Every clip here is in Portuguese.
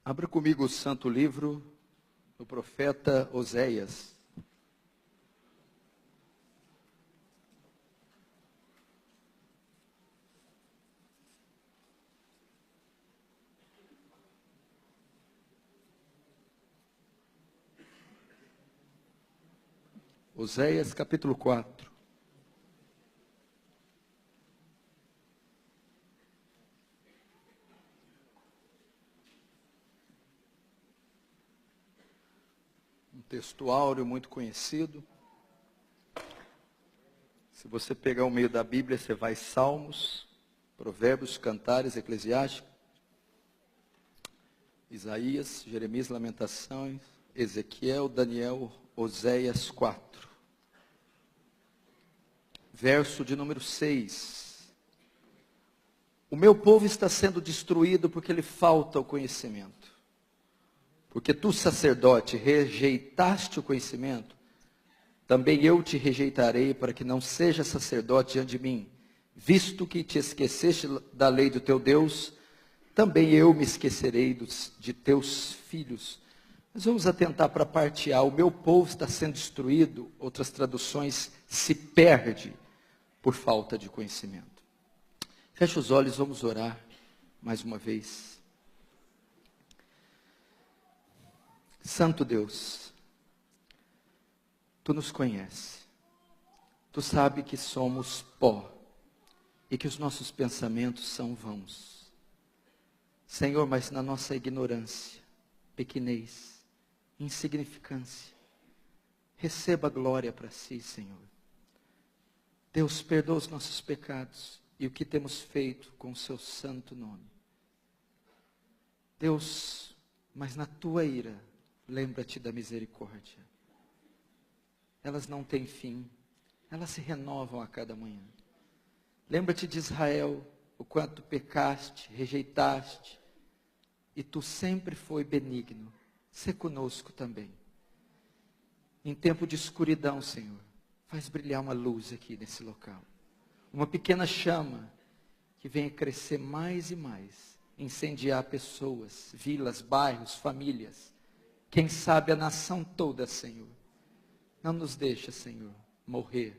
Abra comigo o santo livro do profeta Oséias. Oséias capítulo 4. Um texto áureo muito conhecido. Se você pegar o meio da Bíblia, você vai Salmos, Provérbios, Cantares, Eclesiásticos, Isaías, Jeremias, Lamentações, Ezequiel, Daniel, Oséias 4. Verso de número 6. O meu povo está sendo destruído porque lhe falta o conhecimento. Porque tu, sacerdote, rejeitaste o conhecimento, também eu te rejeitarei para que não seja sacerdote diante de mim. Visto que te esqueceste da lei do teu Deus, também eu me esquecerei de teus filhos. Mas vamos atentar para a parte A. O meu povo está sendo destruído, outras traduções, se perde por falta de conhecimento. Feche os olhos, vamos orar mais uma vez. Santo Deus, Tu nos conheces. Tu sabes que somos pó e que os nossos pensamentos são vãos. Senhor, mas na nossa ignorância, pequenez, insignificância, receba a glória para si, Senhor. Deus, perdoa os nossos pecados e o que temos feito com o seu santo nome. Deus, mas na tua ira, lembra-te da misericórdia. Elas não têm fim, elas se renovam a cada manhã. Lembra-te de Israel, o quanto pecaste, rejeitaste, e tu sempre foi benigno. Sê conosco também. Em tempo de escuridão, Senhor, faz brilhar uma luz aqui nesse local. Uma pequena chama que venha crescer mais e mais, incendiar pessoas, vilas, bairros, famílias. Quem sabe a nação toda, Senhor. Não nos deixa, Senhor, morrer,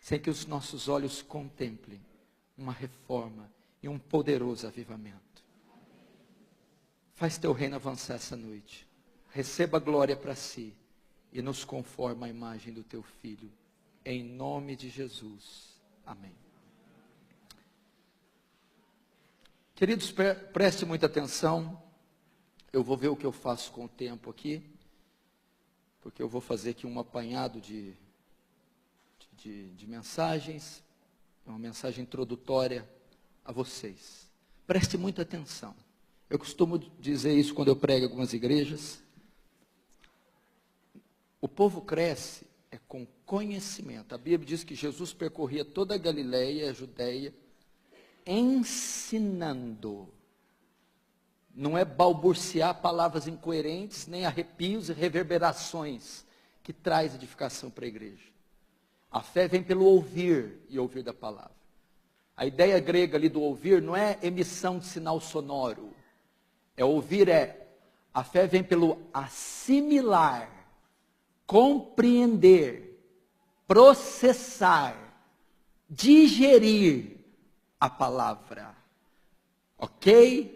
sem que os nossos olhos contemplem uma reforma e um poderoso avivamento. Faz teu reino avançar essa noite. Receba a glória para si e nos conforma à imagem do teu Filho. Em nome de Jesus. Amém. Queridos, preste muita atenção. Eu vou ver o que eu faço com o tempo aqui, porque eu vou fazer aqui um apanhado de mensagens, uma mensagem introdutória a vocês. Preste muita atenção. Eu costumo dizer isso quando eu prego em algumas igrejas. O povo cresce com conhecimento. A Bíblia diz que Jesus percorria toda a Galileia, a Judeia, ensinando. Não é balbuciar palavras incoerentes, nem arrepios e reverberações que traz edificação para a igreja. A fé vem pelo ouvir e ouvir da palavra. A ideia grega ali do ouvir não é emissão de sinal sonoro. Ouvir a fé vem pelo assimilar, compreender, processar, digerir a palavra. Ok?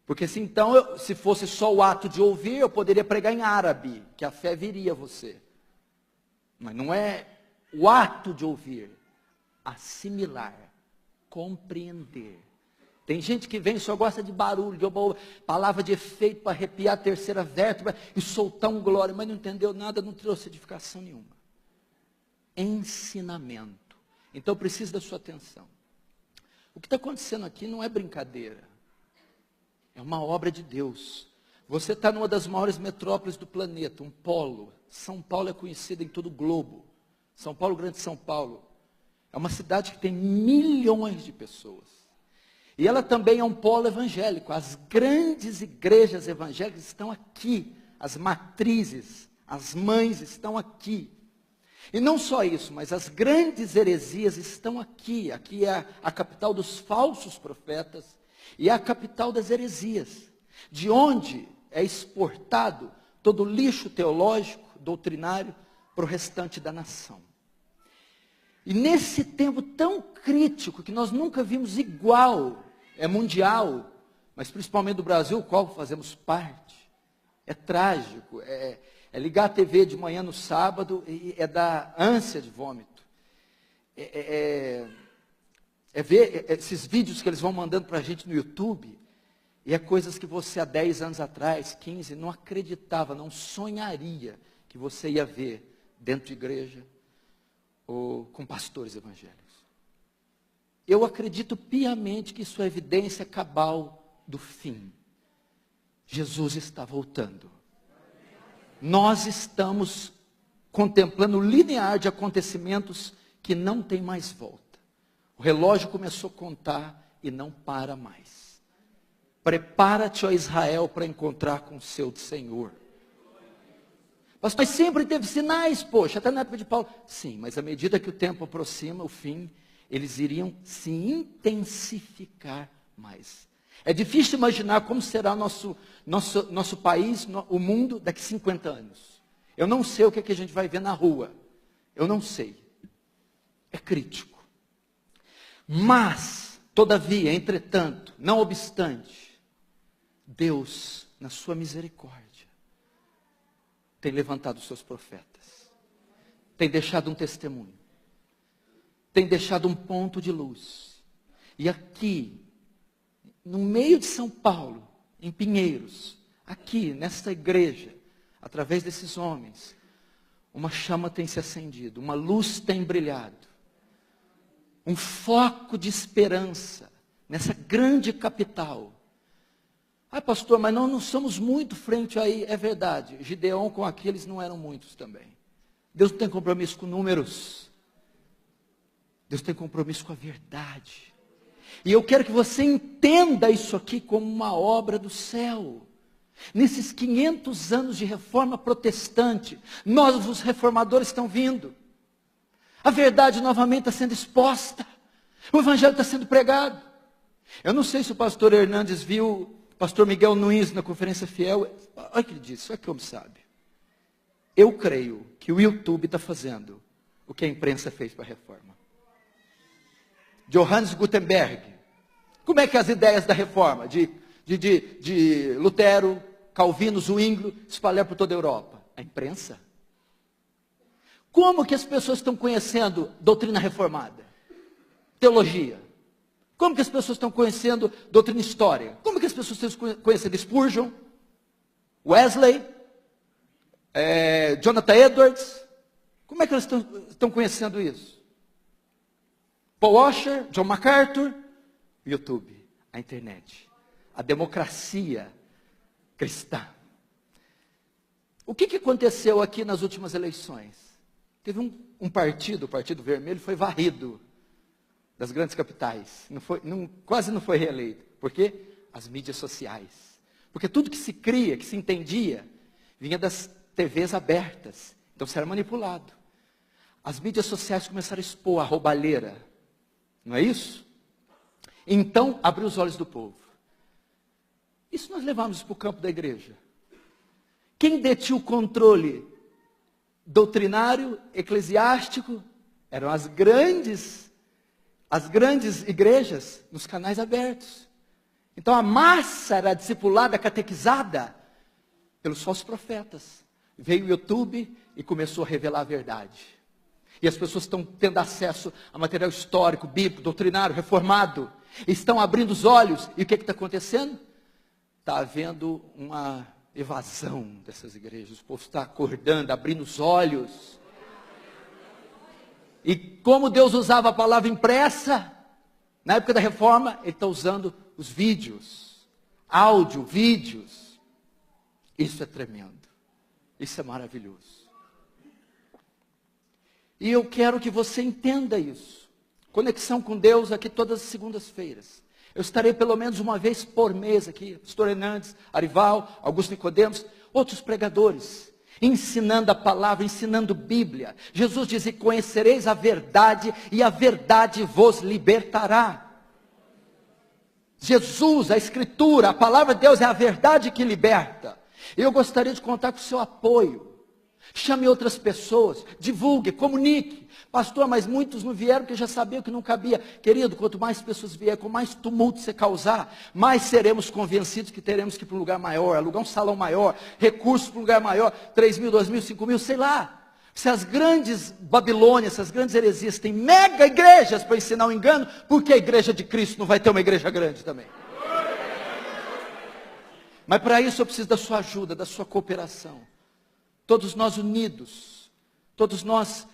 Porque se então, se fosse só o ato de ouvir, eu poderia pregar em árabe, que a fé viria a você. Mas não é o ato de ouvir, assimilar, compreender. Tem gente que vem e só gosta de barulho, de palavra de efeito para arrepiar a terceira vértebra e soltar um glória, mas não entendeu nada, não trouxe edificação nenhuma. Ensinamento. Então eu preciso da sua atenção. O que está acontecendo aqui não é brincadeira. É uma obra de Deus. Você está numa das maiores metrópoles do planeta, um polo. São Paulo é conhecida em todo o globo. São Paulo, Grande São Paulo. É uma cidade que tem milhões de pessoas. E ela também é um polo evangélico. As grandes igrejas evangélicas estão aqui. As matrizes, as mães estão aqui. E não só isso, mas as grandes heresias estão aqui. Aqui é a capital dos falsos profetas e é a capital das heresias. de onde é exportado todo o lixo teológico, doutrinário, para o restante da nação. E nesse tempo tão crítico, que nós nunca vimos igual, é mundial, mas principalmente do Brasil, qual fazemos parte, é trágico, é ligar a TV de manhã no sábado e é dar ânsia de vômito. É ver esses vídeos que eles vão mandando para a gente no YouTube, e é coisas que você há 10 anos atrás, 15, não acreditava, não sonharia que você ia ver dentro de igreja ou com pastores evangélicos. Eu acredito piamente que isso é evidência cabal do fim. Jesus está voltando. Nós estamos contemplando o linear de acontecimentos que não tem mais volta. O relógio começou a contar e não para mais. Prepara-te, ó Israel, para encontrar com o seu Senhor. Mas sempre teve sinais, poxa, até na época de Paulo. Sim, mas à medida que o tempo aproxima, o fim, eles iriam se intensificar mais. É difícil imaginar como será nosso país, o mundo, daqui 50 anos. Eu não sei o que a gente vai ver na rua. Eu não sei. É crítico. Mas, todavia, entretanto, não obstante, Deus, na sua misericórdia, tem levantado os seus profetas. Tem deixado um testemunho. Tem deixado um ponto de luz. E aqui, no meio de São Paulo, em Pinheiros, aqui, nesta igreja, através desses homens, uma chama tem se acendido, uma luz tem brilhado. Um foco de esperança nessa grande capital. Ah, pastor, mas nós não somos muito frente aí. É verdade, Gideão com aqueles não eram muitos também. Deus não tem compromisso com números. Deus tem compromisso com a verdade. E eu quero que você entenda isso aqui como uma obra do céu. Nesses 500 anos de reforma protestante, novos reformadores estão vindo. A verdade novamente está sendo exposta. O evangelho está sendo pregado. Eu não sei se o pastor Hernandes viu o pastor Miguel Nunes na Conferência Fiel. Olha o que ele disse, olha que homem sabe. Eu creio que o YouTube está fazendo o que a imprensa fez para a reforma. Johannes Gutenberg. Como é que as ideias da reforma de Lutero, Calvino, Zwinglio espalharam por toda a Europa? A imprensa. Como que as pessoas estão conhecendo doutrina reformada? Teologia. Como que as pessoas estão conhecendo doutrina histórica? Como que as pessoas estão conhecendo Spurgeon, Wesley, Jonathan Edwards? Como é que elas estão conhecendo isso? Paul Washer, John MacArthur, YouTube, a internet, a democracia cristã. O que aconteceu aqui nas últimas eleições? Teve um partido, o Partido Vermelho, foi varrido das grandes capitais. Quase não foi reeleito. Por quê? As mídias sociais. Porque tudo que se cria, que se entendia, vinha das TVs abertas. Então, você era manipulado. As mídias sociais começaram a expor a roubalheira. Não é isso? Então, abriu os olhos do povo. Isso nós levamos para o campo da igreja. Quem detinha o controle doutrinário, eclesiástico, eram as grandes igrejas nos canais abertos. Então a massa era discipulada, catequizada pelos falsos profetas. Veio o YouTube e começou a revelar a verdade. E as pessoas estão tendo acesso a material histórico, bíblico, doutrinário, reformado. Estão abrindo os olhos. E o que está acontecendo? Está havendo uma evasão dessas igrejas. O povo está acordando, abrindo os olhos. E como Deus usava a palavra impressa, na época da reforma, Ele está usando os vídeos, áudio, vídeos. Isso é tremendo. Isso é maravilhoso. E eu quero que você entenda isso. Conexão com Deus aqui todas as segundas-feiras. Eu estarei pelo menos uma vez por mês aqui. Pastor Hernandes, Arival, Augusto Nicodemos, outros pregadores. Ensinando a palavra, ensinando Bíblia. Jesus diz, e conhecereis a verdade, e a verdade vos libertará. Jesus, a Escritura, a palavra de Deus é a verdade que liberta. Eu gostaria de contar com o seu apoio. Chame outras pessoas, divulgue, comunique. Pastor, mas muitos não vieram porque já sabiam que não cabia. Querido, quanto mais pessoas vierem, com mais tumulto você causar, mais seremos convencidos que teremos que ir para um lugar maior, alugar um salão maior, recursos para um lugar maior, 3 mil, 2 mil, 5 mil, sei lá. Se as grandes Babilônias, essas grandes heresias têm mega igrejas para ensinar o engano, por que a igreja de Cristo não vai ter uma igreja grande também? Mas para isso eu preciso da sua ajuda, da sua cooperação. Todos nós unidos, todos nós,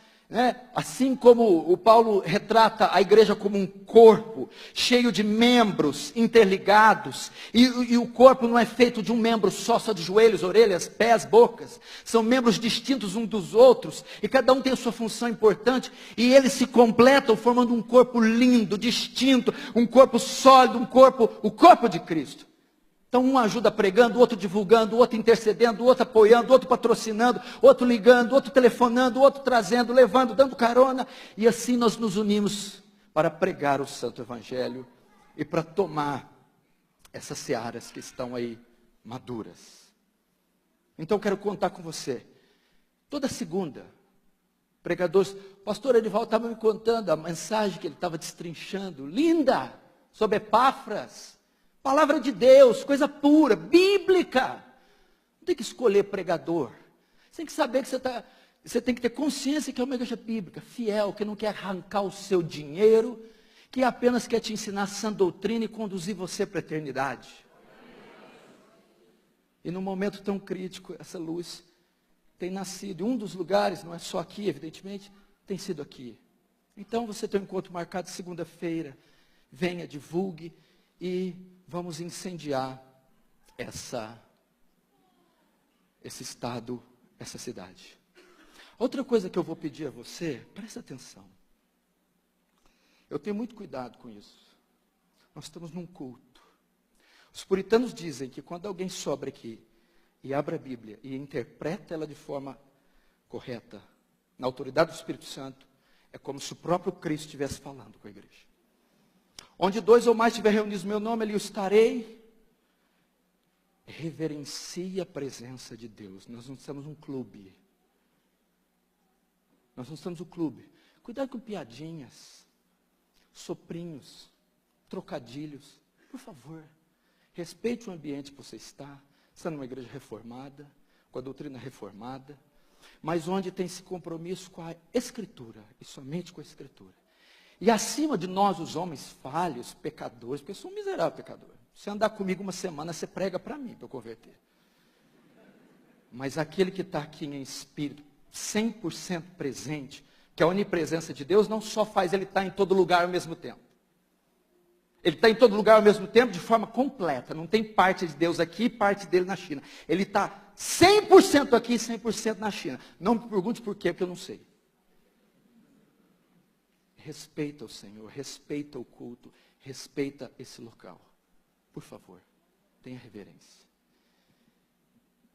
assim como o Paulo retrata a igreja como um corpo, cheio de membros interligados, e o corpo não é feito de um membro só de joelhos, orelhas, pés, bocas, são membros distintos uns dos outros, e cada um tem a sua função importante, e eles se completam formando um corpo lindo, distinto, um corpo sólido, o corpo de Cristo. Então um ajuda pregando, o outro divulgando, o outro intercedendo, o outro apoiando, o outro patrocinando, o outro ligando, o outro telefonando, o outro trazendo, levando, dando carona. E assim nós nos unimos para pregar o Santo Evangelho e para tomar essas searas que estão aí maduras. Então eu quero contar com você. Toda segunda, pregadores, pastor Edivaldo estava me contando a mensagem que ele estava destrinchando, linda, sobre Epáfras. Palavra de Deus, coisa pura, bíblica. Não tem que escolher pregador. Você tem que saber que você tem que ter consciência que é uma igreja bíblica, fiel, que não quer arrancar o seu dinheiro, que apenas quer te ensinar sã doutrina e conduzir você para a eternidade. E num momento tão crítico, essa luz tem nascido. E um dos lugares, não é só aqui, evidentemente, tem sido aqui. Então você tem um encontro marcado segunda-feira. Venha, divulgue e vamos incendiar esse estado, essa cidade. Outra coisa que eu vou pedir a você, presta atenção. Eu tenho muito cuidado com isso. Nós estamos num culto. Os puritanos dizem que quando alguém sobra aqui e abre a Bíblia e interpreta ela de forma correta, na autoridade do Espírito Santo, é como se o próprio Cristo estivesse falando com a igreja. Onde 2 ou mais estiver reunidos no meu nome, ali eu estarei. Reverencie a presença de Deus. Nós não estamos num clube. Nós não estamos no clube. Cuidado com piadinhas, soprinhos, trocadilhos. Por favor, respeite o ambiente que você está. Você está numa igreja reformada, com a doutrina reformada, mas onde tem esse compromisso com a Escritura, e somente com a Escritura. E acima de nós, os homens falhos, pecadores, porque eu sou um miserável pecador. Se andar comigo uma semana, você prega para mim, para eu converter. Mas aquele que está aqui em espírito, 100% presente, que a onipresença de Deus não só faz ele estar em todo lugar ao mesmo tempo. Ele está em todo lugar ao mesmo tempo de forma completa. Não tem parte de Deus aqui e parte dele na China. Ele está 100% aqui e 100% na China. Não me pergunte por quê, porque eu não sei. Respeita o Senhor, respeita o culto, respeita esse local. Por favor, tenha reverência.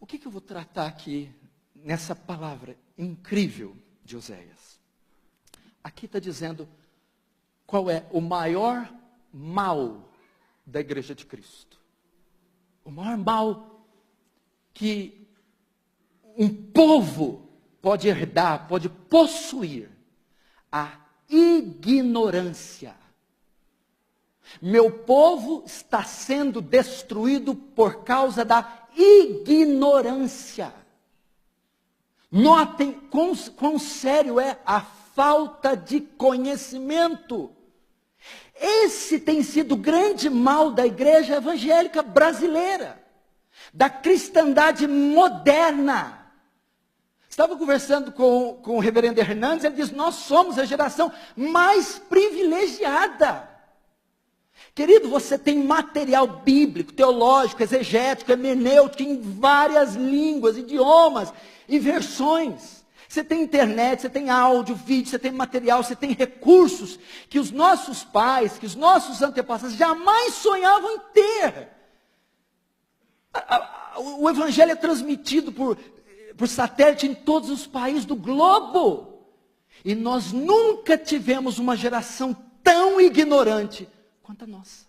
O que eu vou tratar aqui nessa palavra incrível de Oséias? Aqui está dizendo qual é o maior mal da igreja de Cristo. O maior mal que um povo pode herdar, pode possuir, a ignorância. Meu povo está sendo destruído por causa da ignorância. Notem quão sério é a falta de conhecimento. Esse tem sido o grande mal da igreja evangélica brasileira, da cristandade moderna. Estava conversando com o reverendo Hernandes, ele diz, nós somos a geração mais privilegiada. Querido, você tem material bíblico, teológico, exegético, hermenêutico, em várias línguas, idiomas e versões. Você tem internet, você tem áudio, vídeo, você tem material, você tem recursos que os nossos pais, que os nossos antepassados jamais sonhavam em ter. O evangelho é transmitido por satélite em todos os países do globo. E nós nunca tivemos uma geração tão ignorante quanto a nossa.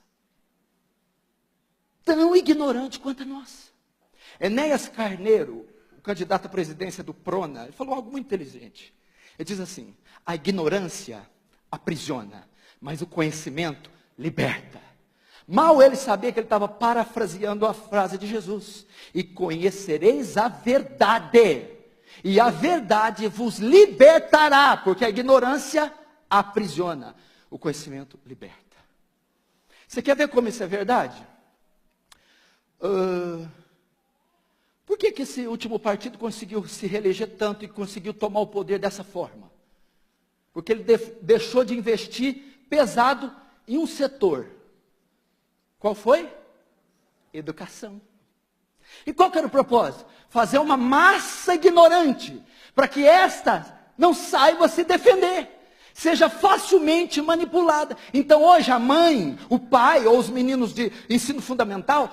tão ignorante quanto a nossa. Enéas Carneiro, o candidato à presidência do Prona, ele falou algo muito inteligente. Ele diz assim: a ignorância aprisiona, mas o conhecimento liberta. Mal ele sabia que ele estava parafraseando a frase de Jesus: e conhecereis a verdade, e a verdade vos libertará, porque a ignorância aprisiona, o conhecimento liberta. Você quer ver como isso é verdade? Por que esse último partido conseguiu se reeleger tanto e conseguiu tomar o poder dessa forma? Porque ele deixou de investir pesado em um setor. Qual foi? Educação. E qual que era o propósito? Fazer uma massa ignorante, para que esta não saiba se defender, seja facilmente manipulada. Então hoje a mãe, o pai ou os meninos de ensino fundamental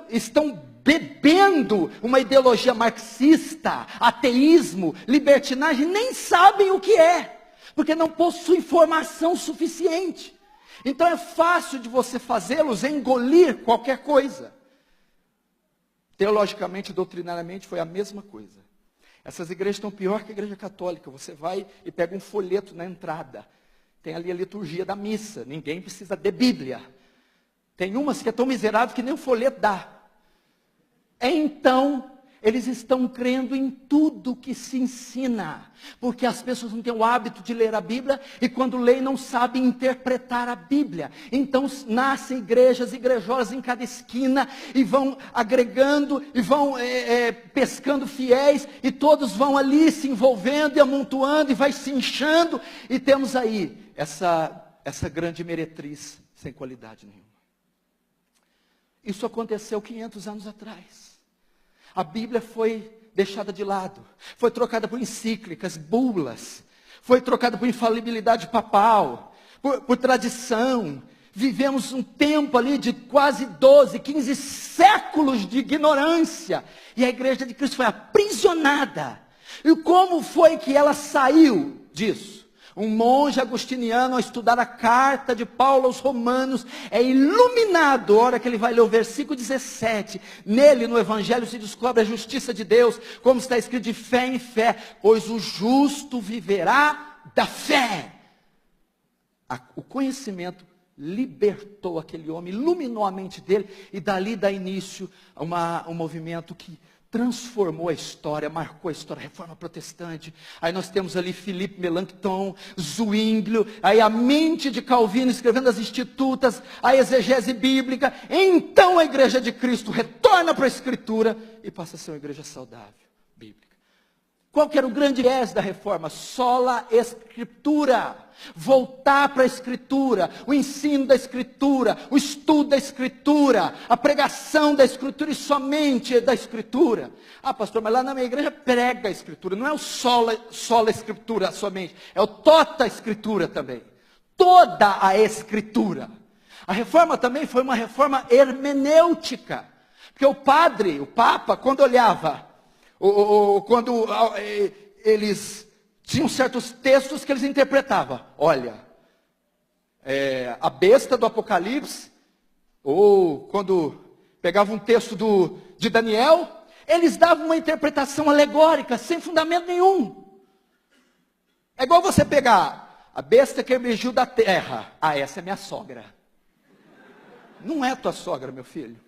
estão bebendo uma ideologia marxista, ateísmo, libertinagem, nem sabem o que é, porque não possuem informação suficiente. Então é fácil de você fazê-los engolir qualquer coisa. Teologicamente, doutrinariamente, foi a mesma coisa. Essas igrejas estão pior que a igreja católica. Você vai e pega um folheto na entrada. Tem ali a liturgia da missa. Ninguém precisa de Bíblia. Tem umas que é tão miserável que nem o folheto dá. Então, eles estão crendo em tudo que se ensina. Porque as pessoas não têm o hábito de ler a Bíblia. E quando leem, não sabem interpretar a Bíblia. Então, nascem igrejas, igrejolas em cada esquina. E vão agregando, e vão pescando fiéis. E todos vão ali se envolvendo e amontoando. E vai se inchando. E temos aí essa grande meretriz sem qualidade nenhuma. Isso aconteceu 500 anos atrás. A Bíblia foi deixada de lado, foi trocada por encíclicas, bulas, foi trocada por infalibilidade papal, por tradição. Vivemos um tempo ali de quase 12, 15 séculos de ignorância. E a igreja de Cristo foi aprisionada. E como foi que ela saiu disso? Um monge agostiniano, ao estudar a carta de Paulo aos Romanos, é iluminado, a hora que ele vai ler o versículo 17. Nele, no Evangelho, se descobre a justiça de Deus, como está escrito, de fé em fé, pois o justo viverá da fé. O conhecimento libertou aquele homem, iluminou a mente dele, e dali dá início a um movimento que transformou a história, marcou a história, a Reforma Protestante. Aí nós temos ali Philippe Melanchthon, Zwinglio, aí a mente de Calvino escrevendo as Institutas, a exegese bíblica. Então a igreja de Cristo retorna para a Escritura e passa a ser uma igreja saudável, bíblica. Qual que era o grande viés da reforma? Sola Escritura. Voltar para a Escritura, o ensino da Escritura, o estudo da Escritura, a pregação da Escritura e somente da Escritura. Ah, pastor, mas lá na minha igreja prega a Escritura. Não é o sola Escritura somente, é o tota Escritura também. Toda a Escritura. A reforma também foi uma reforma hermenêutica. Porque o Papa, quando olhava, quando eles tinham certos textos que eles interpretavam. Olha, a besta do Apocalipse, ou quando pegavam um texto de Daniel, eles davam uma interpretação alegórica, sem fundamento nenhum. É igual você pegar a besta que emergiu da terra. Ah, essa é minha sogra. Não é tua sogra, meu filho.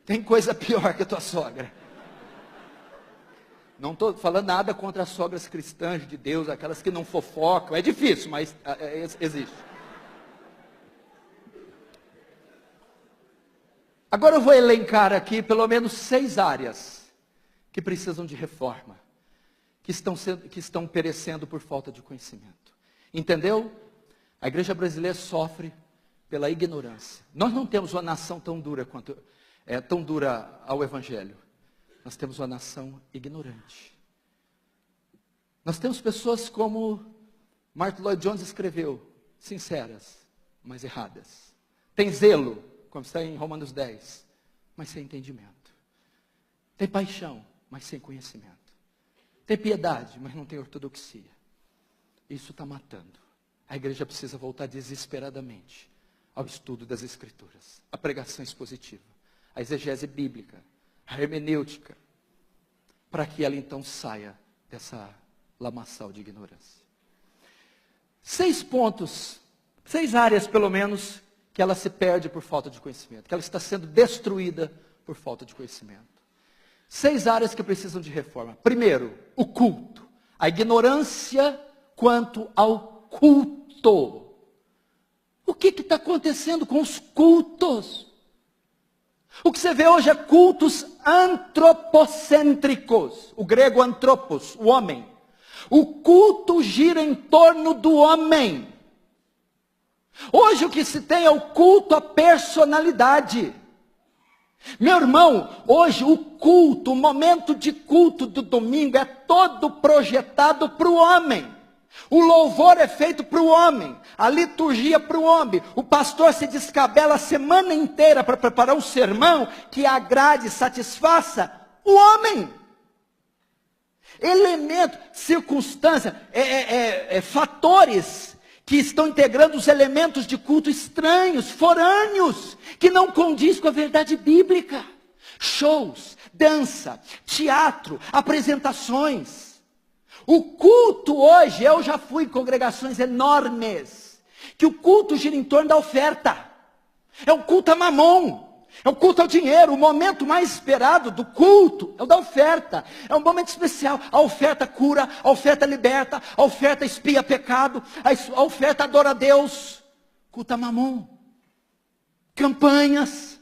Tem coisa pior que a tua sogra. Não estou falando nada contra as sogras cristãs de Deus, aquelas que não fofocam. É difícil, mas existe. Agora eu vou elencar aqui pelo menos 6 áreas que precisam de reforma, que estão perecendo por falta de conhecimento. Entendeu? A igreja brasileira sofre pela ignorância. Nós não temos uma nação tão dura ao Evangelho. Nós temos uma nação ignorante. Nós temos pessoas como Martin Lloyd Jones escreveu, sinceras, mas erradas. Tem zelo, como está em Romanos 10, mas sem entendimento. Tem paixão, mas sem conhecimento. Tem piedade, mas não tem ortodoxia. Isso está matando. A igreja precisa voltar desesperadamente ao estudo das Escrituras, à pregação expositiva. a exegese bíblica, a hermenêutica, para que ela então saia dessa lamaçal de ignorância. 6 pontos, 6 áreas pelo menos, que ela se perde por falta de conhecimento, que ela está sendo destruída por falta de conhecimento. 6 áreas que precisam de reforma. Primeiro, o culto. A ignorância quanto ao culto. O que está acontecendo com os cultos? O que você vê hoje é cultos antropocêntricos. O grego antropos, o homem. O culto gira em torno do homem. Hoje o que se tem é o culto à personalidade. Meu irmão, hoje o culto, o momento de culto do domingo é todo projetado para o homem. O louvor é feito para o homem, a liturgia para o homem. O pastor se descabela a semana inteira para preparar um sermão que agrade e satisfaça o homem. Elemento, circunstância, fatores que estão integrando os elementos de culto estranhos, forâneos, que não condiz com a verdade bíblica. Shows, dança, teatro, apresentações. O culto hoje, eu já fui em congregações enormes, que o culto gira em torno da oferta. É o culto a mamon. É o culto ao dinheiro. O momento mais esperado do culto é o da oferta. É um momento especial. A oferta cura, a oferta liberta, a oferta expia pecado, a oferta adora a Deus. Culto a mamon. Campanhas.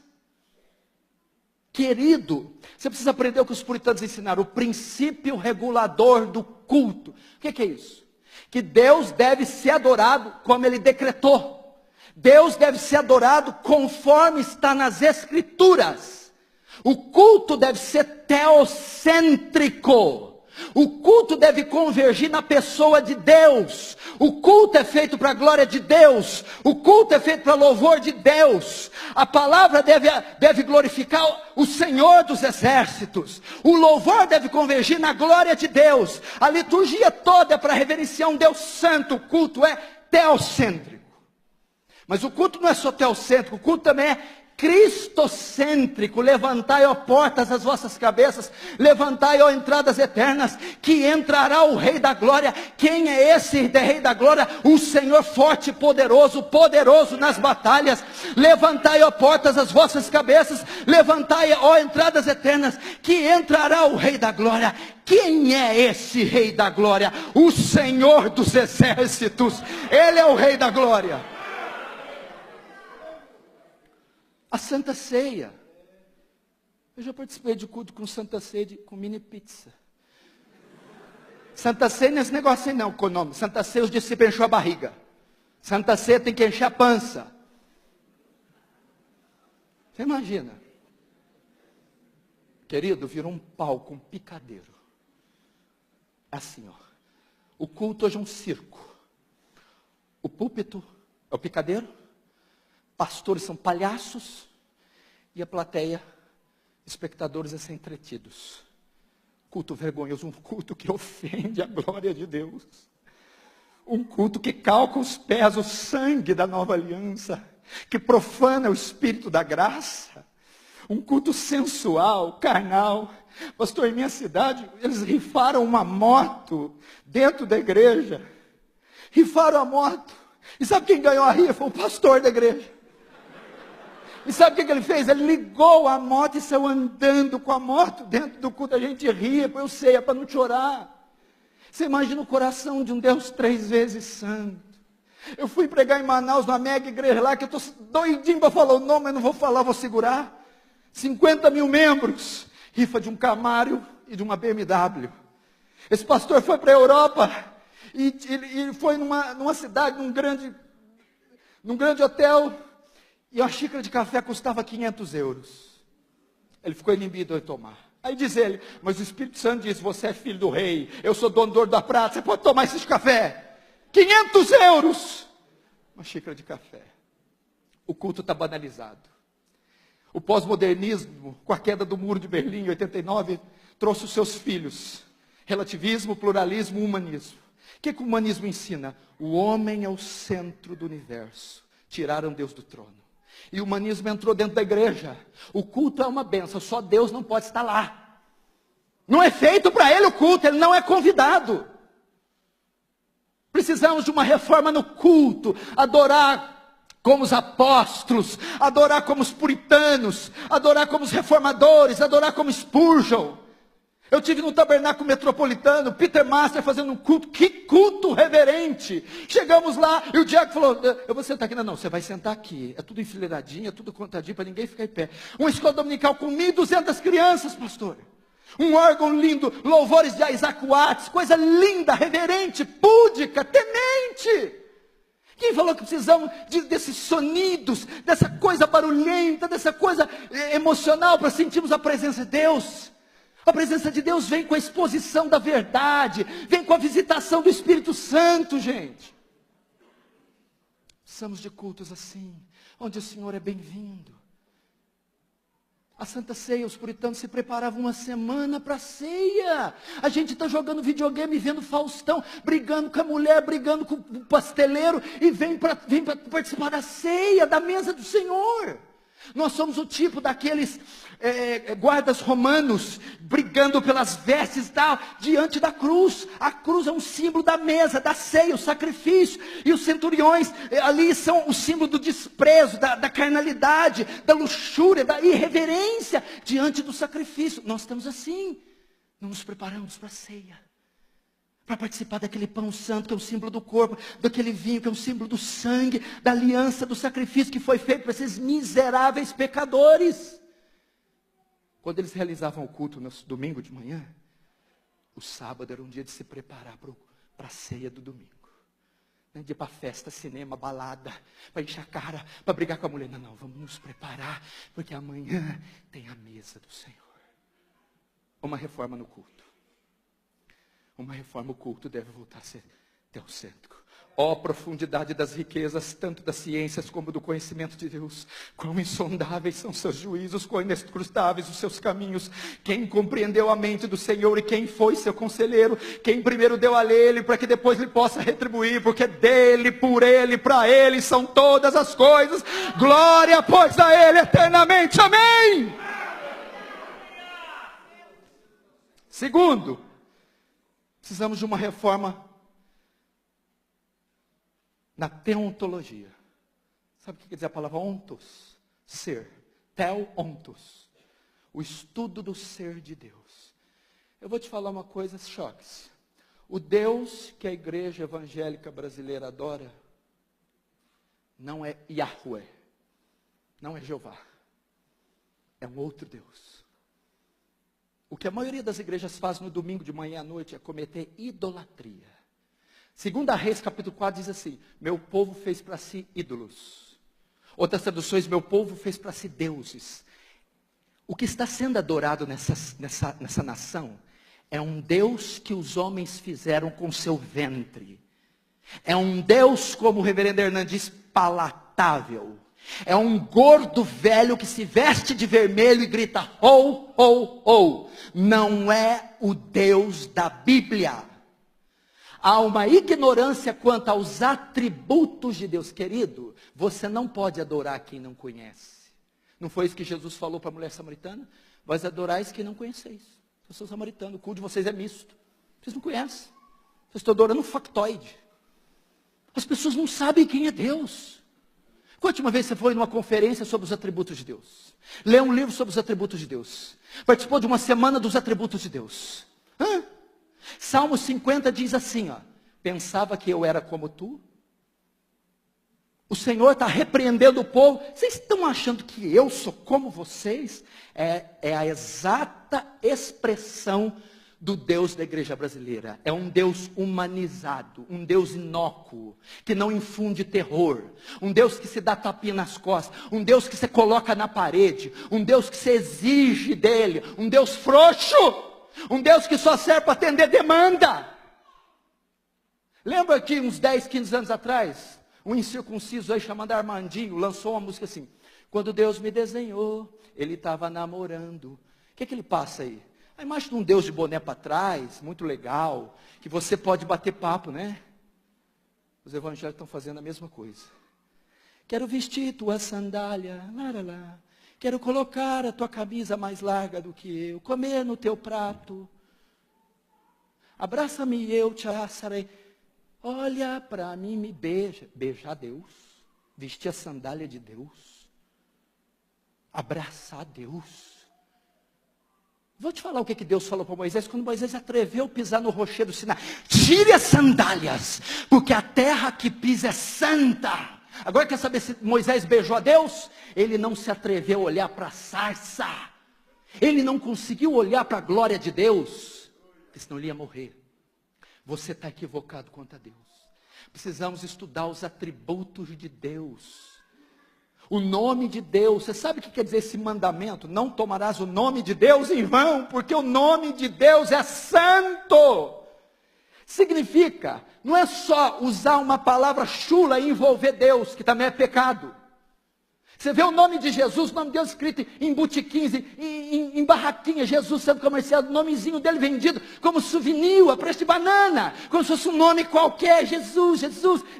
Querido, você precisa aprender o que os puritanos ensinaram. O princípio regulador do culto. O que é isso? Que Deus deve ser adorado como Ele decretou. Deus deve ser adorado conforme está nas Escrituras. O culto deve ser teocêntrico. O culto deve convergir na pessoa de Deus. O culto é feito para a glória de Deus. O culto é feito para louvor de Deus. A palavra deve glorificar o Senhor dos exércitos. O louvor deve convergir na glória de Deus. A liturgia toda é para reverenciar um Deus santo. O culto é teocêntrico. Mas o culto não é só teocêntrico, o culto também é cristocêntrico. Levantai, ó portas, as vossas cabeças, levantai, ó entradas eternas, que entrará o Rei da Glória. Quem é esse Rei da Glória? O Senhor forte e poderoso, poderoso nas batalhas. Levantai, ó portas, as vossas cabeças, levantai, ó entradas eternas, que entrará o Rei da Glória. Quem é esse Rei da Glória? O Senhor dos exércitos. Ele é o Rei da Glória. A Santa Ceia. Eu já participei de culto com Santa Ceia, com mini pizza. Santa Ceia não é esse negócio aí não, com o nome. Santa Ceia os discípulos encheu a barriga. Santa Ceia tem que encher a pança. Você imagina? Querido, virou um palco, um picadeiro. Assim, ó. O culto hoje é um circo. O púlpito é o picadeiro. Pastores são palhaços e a plateia, espectadores, a ser entretidos. Culto vergonhoso, um culto que ofende a glória de Deus. Um culto que calca os pés, o sangue da nova aliança, que profana o espírito da graça. Um culto sensual, carnal. Pastor, em minha cidade, eles rifaram uma moto dentro da igreja. Rifaram a moto. E sabe quem ganhou a rifa? O pastor da igreja. E sabe o que ele fez? Ele ligou a moto e saiu andando com a moto dentro do culto. A gente ria, eu sei, é para não chorar. Você imagina o coração de um Deus 3 vezes santo. Eu fui pregar em Manaus, numa mega igreja lá, que eu estou doidinho para falar o nome, mas não vou falar, vou segurar. 50 mil membros, rifa de um Camaro e de uma BMW. Esse pastor foi para a Europa e foi numa cidade, num grande hotel. E uma xícara de café custava 500 euros. Ele ficou inibido de tomar. Aí diz ele, mas o Espírito Santo diz, você é filho do rei, eu sou dono do ouro da prata, você pode tomar esse café. 500 euros! Uma xícara de café. O culto está banalizado. O pós-modernismo, com a queda do muro de Berlim em 89, trouxe os seus filhos. Relativismo, pluralismo, humanismo. O que o humanismo ensina? O homem é o centro do universo. Tiraram Deus do trono. E o humanismo entrou dentro da igreja. O culto é uma bênção, só Deus não pode estar lá. Não é feito para ele o culto, ele não é convidado. Precisamos de uma reforma no culto, adorar como os apóstolos, adorar como os puritanos, adorar como os reformadores, adorar como Spurgeon. Eu tive no tabernáculo metropolitano, Peter Master fazendo um culto, que culto reverente. Chegamos lá e o diácono falou, eu vou sentar aqui. Não, você vai sentar aqui. É tudo enfileiradinho, é tudo contadinho para ninguém ficar em pé. Uma escola dominical com 1.200 crianças, pastor. Um órgão lindo, louvores de Isaac Watts, coisa linda, reverente, púdica, temente. Quem falou que precisamos desses sonidos, dessa coisa barulhenta, dessa coisa emocional para sentirmos a presença de Deus? A presença de Deus vem com a exposição da verdade, vem com a visitação do Espírito Santo, gente. Precisamos de cultos assim, onde o Senhor é bem-vindo. A Santa Ceia, os puritanos se preparavam uma semana para a ceia. A gente está jogando videogame, vendo Faustão, brigando com a mulher, brigando com o pasteleiro, e vem para participar da ceia, da mesa do Senhor. Nós somos o tipo daqueles guardas romanos, brigando pelas vestes diante da cruz. A cruz é um símbolo da mesa, da ceia, o sacrifício. E os centuriões ali são o símbolo do desprezo, da carnalidade, da luxúria, da irreverência diante do sacrifício. Nós estamos assim, não nos preparamos para a ceia, para participar daquele pão santo que é o símbolo do corpo, daquele vinho que é o símbolo do sangue, da aliança, do sacrifício que foi feito para esses miseráveis pecadores. Quando eles realizavam o culto no domingo de manhã, o sábado era um dia de se preparar para a ceia do domingo. Não é dia para festa, cinema, balada, para encher a cara, para brigar com a mulher. Não, vamos nos preparar, porque amanhã tem a mesa do Senhor. Uma reforma no culto. Uma reforma, o culto deve voltar a ser teocêntrico. Ó profundidade das riquezas, tanto das ciências como do conhecimento de Deus. Quão insondáveis são seus juízos, quão inescrutáveis os seus caminhos. Quem compreendeu a mente do Senhor e quem foi seu conselheiro? Quem primeiro deu a ele para que depois lhe possa retribuir, porque dele, por ele, para ele são todas as coisas. Glória, pois, a ele eternamente. Amém! Segundo, precisamos de uma reforma na teontologia. Sabe o que quer dizer a palavra ontos? Ser. Tel-ontos. O estudo do ser de Deus. Eu vou te falar uma coisa, choque-se. O Deus que a igreja evangélica brasileira adora não é Yahweh. Não é Jeová. É um outro Deus. O que a maioria das igrejas faz no domingo de manhã à noite é cometer idolatria. 2 Reis, capítulo 4, diz assim: meu povo fez para si ídolos. Outras traduções: meu povo fez para si deuses. O que está sendo adorado nessa nação é um Deus que os homens fizeram com seu ventre. É um Deus, como o reverendo Hernandes diz, palatável. É um gordo velho que se veste de vermelho e grita, ho, ho, ho. Não é o Deus da Bíblia. Há uma ignorância quanto aos atributos de Deus. Querido, você não pode adorar quem não conhece. Não foi isso que Jesus falou para a mulher samaritana? Vós adorais quem não conheceis. Eu sou samaritano, o culto de vocês é misto. Vocês não conhecem. Vocês estão adorando um factoide. As pessoas não sabem quem é Deus. Qual a última vez você foi numa conferência sobre os atributos de Deus? Leu um livro sobre os atributos de Deus? Participou de uma semana dos atributos de Deus? Salmo 50 diz assim, ó: pensava que eu era como tu? O Senhor está repreendendo o povo. Vocês estão achando que eu sou como vocês? É a exata expressão do Deus da igreja brasileira. É um Deus humanizado, um Deus inócuo, que não infunde terror, um Deus que se dá tapinha nas costas, um Deus que se coloca na parede, um Deus que se exige dele, um Deus frouxo, um Deus que só serve para atender demanda. Lembra que uns 10, 15 anos atrás, um incircunciso aí chamado Armandinho lançou uma música assim: quando Deus me desenhou, ele estava namorando. O que ele passa aí? A imagem de um Deus de boné para trás, muito legal, que você pode bater papo, né? Os evangélicos estão fazendo a mesma coisa. Quero vestir tua sandália, lá. Quero colocar a tua camisa mais larga do que eu, comer no teu prato. Abraça-me e eu te abraçarei. Olha para mim, me beija. Beijar Deus, vestir a sandália de Deus, abraçar Deus. Vou te falar o que Deus falou para Moisés, quando Moisés atreveu a pisar no rochedo do Sinai. Tire as sandálias, porque a terra que pisa é santa. Agora quer saber se Moisés beijou a Deus? Ele não se atreveu a olhar para a sarça. Ele não conseguiu olhar para a glória de Deus, porque senão ele ia morrer. Você está equivocado quanto a Deus. Precisamos estudar os atributos de Deus. O nome de Deus. Você sabe o que quer dizer esse mandamento? Não tomarás o nome de Deus em vão, porque o nome de Deus é santo. Significa, não é só usar uma palavra chula e envolver Deus, que também é pecado. Você vê o nome de Jesus, o nome de Deus escrito em botiquins, em barraquinhas, Jesus sendo comerciado, o nomezinho dele vendido como souvenir, a preço de banana, como se fosse um nome qualquer, Jesus,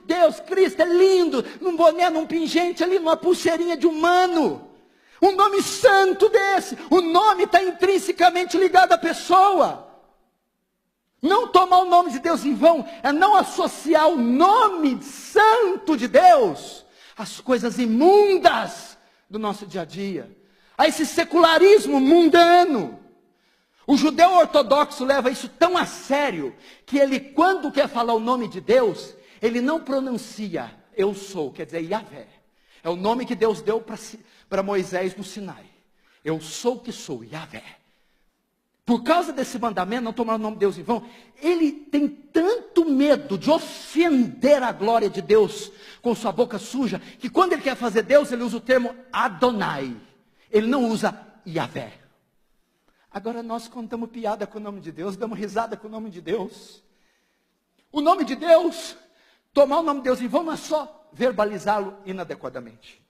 Deus, Cristo, é lindo, num boné, num pingente ali, numa pulseirinha de humano. Um nome santo desse, o nome está intrinsecamente ligado à pessoa. Não tomar o nome de Deus em vão, é não associar o nome santo de Deus às coisas imundas do nosso dia a dia, a esse secularismo mundano. O judeu ortodoxo leva isso tão a sério, que ele, quando quer falar o nome de Deus, ele não pronuncia eu sou, quer dizer Yahvé. É o nome que Deus deu para Moisés no Sinai. Eu sou o que sou, Yahvé. Por causa desse mandamento, não tomar o nome de Deus em vão, ele tem tanto medo de ofender a glória de Deus com sua boca suja, que quando ele quer fazer Deus, ele usa o termo Adonai. Ele não usa Yahvé. Agora nós contamos piada com o nome de Deus, damos risada com o nome de Deus. O nome de Deus, tomar o nome de Deus em vão, não é só verbalizá-lo inadequadamente.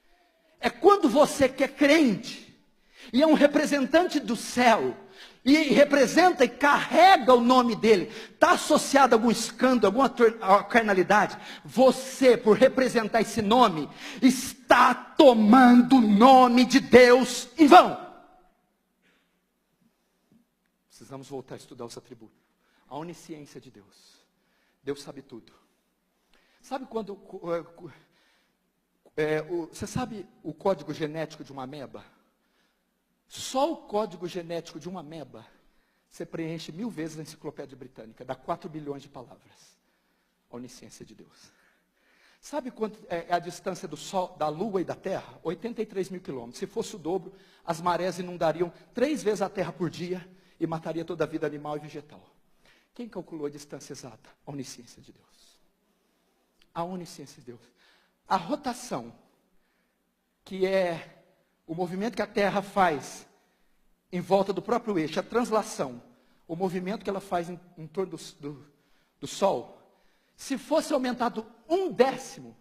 É quando você que é crente, e é um representante do céu, e representa e carrega o nome dele, está associado a algum escândalo, alguma carnalidade, você, por representar esse nome, está tomando o nome de Deus em vão. Precisamos voltar a estudar os atributos. A onisciência de Deus. Deus sabe tudo. Sabe quando... você sabe o código genético de uma ameba? Só o código genético de uma ameba, você preenche 1000 vezes na enciclopédia britânica, dá 4 bilhões de palavras. A onisciência de Deus. Sabe quanto é a distância do Sol, da Lua e da Terra? 83 mil quilômetros. Se fosse o dobro, as marés inundariam 3 vezes a Terra por dia e mataria toda a vida animal e vegetal. Quem calculou a distância exata? A onisciência de Deus. A onisciência de Deus. A rotação, que é o movimento que a Terra faz em volta do próprio eixo, a translação, o movimento que ela faz em torno do Sol, se fosse aumentado 1/10,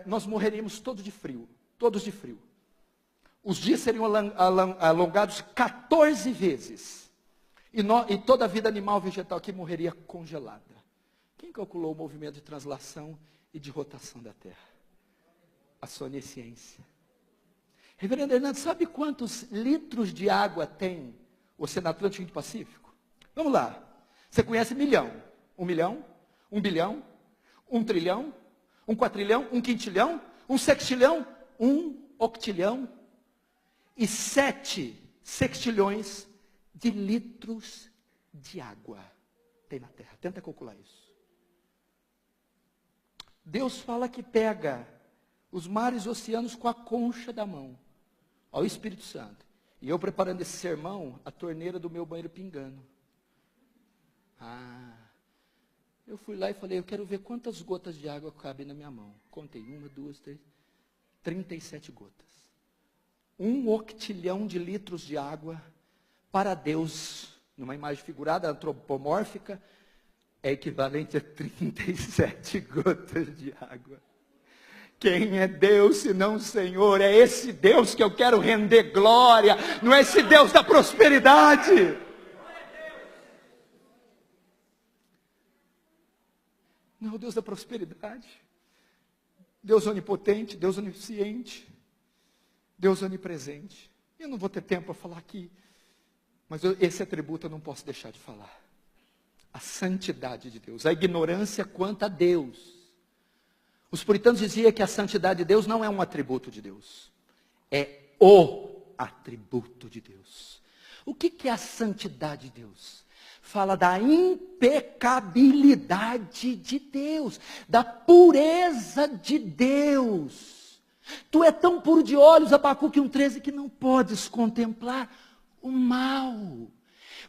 nós morreríamos todos de frio. Os dias seriam alongados 14 vezes. E toda a vida animal e vegetal aqui morreria congelada. Quem calculou o movimento de translação e de rotação da Terra? A sua onisciência. Reverendo Hernando, sabe quantos litros de água tem o Oceano Atlântico e o Pacífico? Vamos lá. Você conhece milhão? 1 milhão? 1 bilhão? 1 trilhão? 1 quatrilhão? 1 quintilhão? 1 sextilhão? 1 octilhão? E 7 sextilhões de litros de água tem na Terra. Tenta calcular isso. Deus fala que pega os mares e oceanos com a concha da mão. Ao Espírito Santo. E eu preparando esse sermão, a torneira do meu banheiro pingando. Eu fui lá e falei, eu quero ver quantas gotas de água cabem na minha mão. Contei, 1, 2, 3, 37 gotas. 1 octilhão de litros de água, para Deus, numa imagem figurada, antropomórfica, é equivalente a 37 gotas de água. Quem é Deus senão o Senhor? É esse Deus que eu quero render glória, não é esse Deus da prosperidade. Não é o Deus da prosperidade. Deus onipotente, Deus onisciente, Deus onipresente. Eu não vou ter tempo para falar aqui, mas esse atributo eu não posso deixar de falar. A santidade de Deus, a ignorância quanto a Deus. Os puritanos diziam que a santidade de Deus não é um atributo de Deus, é o atributo de Deus. O que é a santidade de Deus? Fala da impecabilidade de Deus, da pureza de Deus. Tu é tão puro de olhos, Abacuque 1,13, que não podes contemplar o mal.